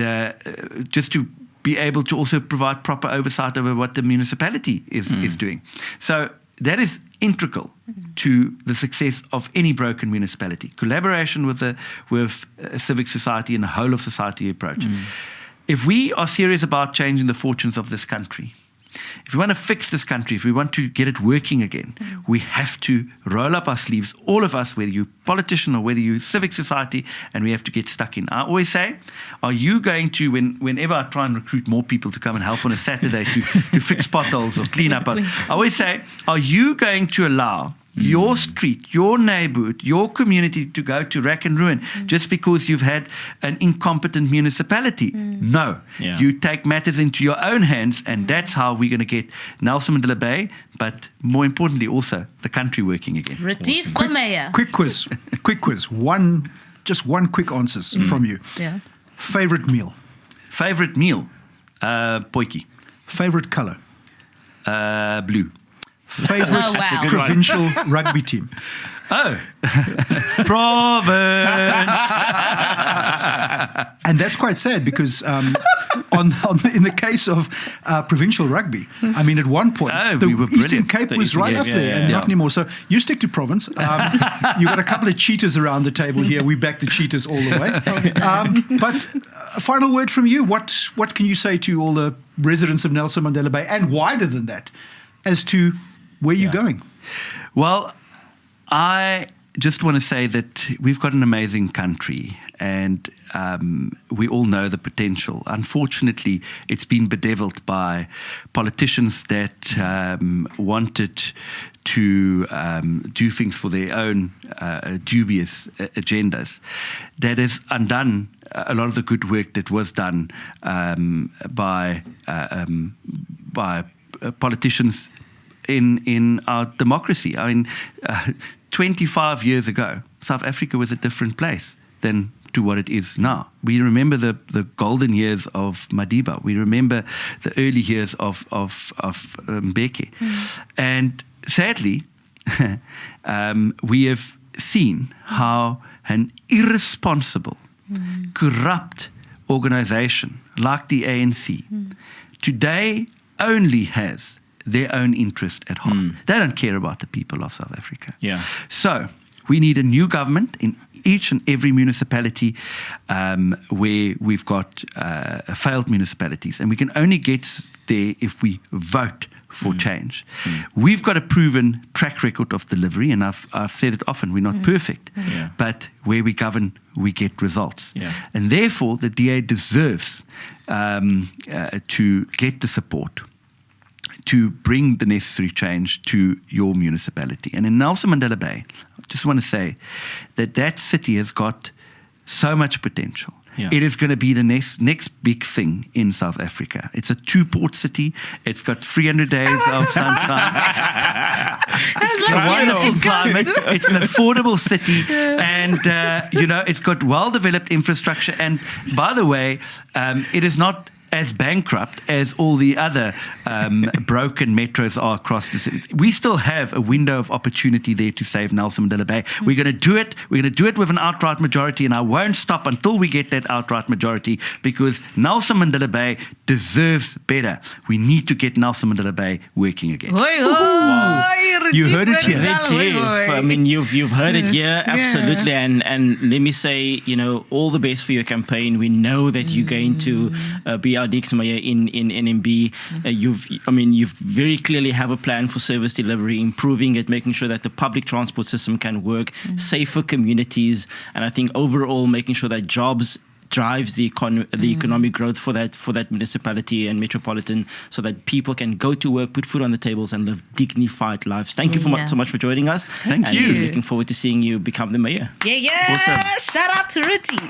just to be able to also provide proper oversight over what the municipality is doing. So that is integral to the success of any broken municipality. Collaboration with civic society and a whole of society approach. If we are serious about changing the fortunes of this country, if we want to fix this country, if we want to get it working again, we have to roll up our sleeves, all of us, whether you're a politician or whether you're civic society, and we have to get stuck in. I always say, are you going to, whenever I try and recruit more people to come and help on a Saturday to fix potholes or clean up, I always say, are you going to allow your street, your neighborhood, your community to go to rack and ruin just because you've had an incompetent municipality? No. You take matters into your own hands, and that's how we're going to get Nelson Mandela Bay, but more importantly also the country working again.
Retief for mayor.
Quick quiz. Just one quick answers from you. Favorite meal?
Favorite meal? Potjie.
Favorite color?
Blue.
Favorite provincial rugby team?
Province.
And that's quite sad because in the case of provincial rugby, I mean, at one point,
we were
Eastern
brilliant.
Cape
The
was
Eastern
right
Cape,
up there and not anymore. So you stick to province. You've got a couple of cheaters around the table here. We back the cheaters all the way. But a final word from you. What can you say to all the residents of Nelson Mandela Bay and wider than that as to where you're going?
Well, I just want to say that we've got an amazing country and we all know the potential. Unfortunately, it's been bedeviled by politicians that wanted to do things for their own dubious agendas. That has undone a lot of the good work that was done by politicians in our democracy. I mean, 25 years ago, South Africa was a different place than to what it is now. We remember the golden years of Madiba. We remember the early years of Mbeki. And sadly, we have seen how an irresponsible, corrupt organization like the ANC today only has their own interest at heart. They don't care about the people of South Africa.
Yeah.
So we need a new government in each and every municipality where we've got failed municipalities. And we can only get there if we vote for change. We've got a proven track record of delivery, and I've said it often, we're not perfect, but where we govern, we get results. And therefore, the DA deserves to get the support to bring the necessary change to your municipality. And in Nelson Mandela Bay, I just want to say that city has got so much potential. It is going to be the next big thing in South Africa. It's a 2-port city. It's got 300 days of sunshine. It's a wonderful climate. It's an affordable city. And, it's got well-developed infrastructure. And by the way, it is not as bankrupt as all the other broken metros are across the city. We still have a window of opportunity there to save Nelson Mandela Bay. We're going to do it. We're going to do it with an outright majority, and I won't stop until we get that outright majority, because Nelson Mandela Bay deserves better. We need to get Nelson Mandela Bay working again.
You heard it here.
Retief, I mean, you've heard it here, absolutely. And let me say, all the best for your campaign. We know that you're going to be our next mayor in NMB. You very clearly have a plan for service delivery, improving it, making sure that the public transport system can work, safer communities, and I think overall making sure that jobs drives the economic growth for that municipality and metropolitan, so that people can go to work, put food on the tables, and live dignified lives. Thank you so much for joining us.
Thank you.
Looking forward to seeing you become the mayor.
Yeah.
Awesome.
Shout out to Retief.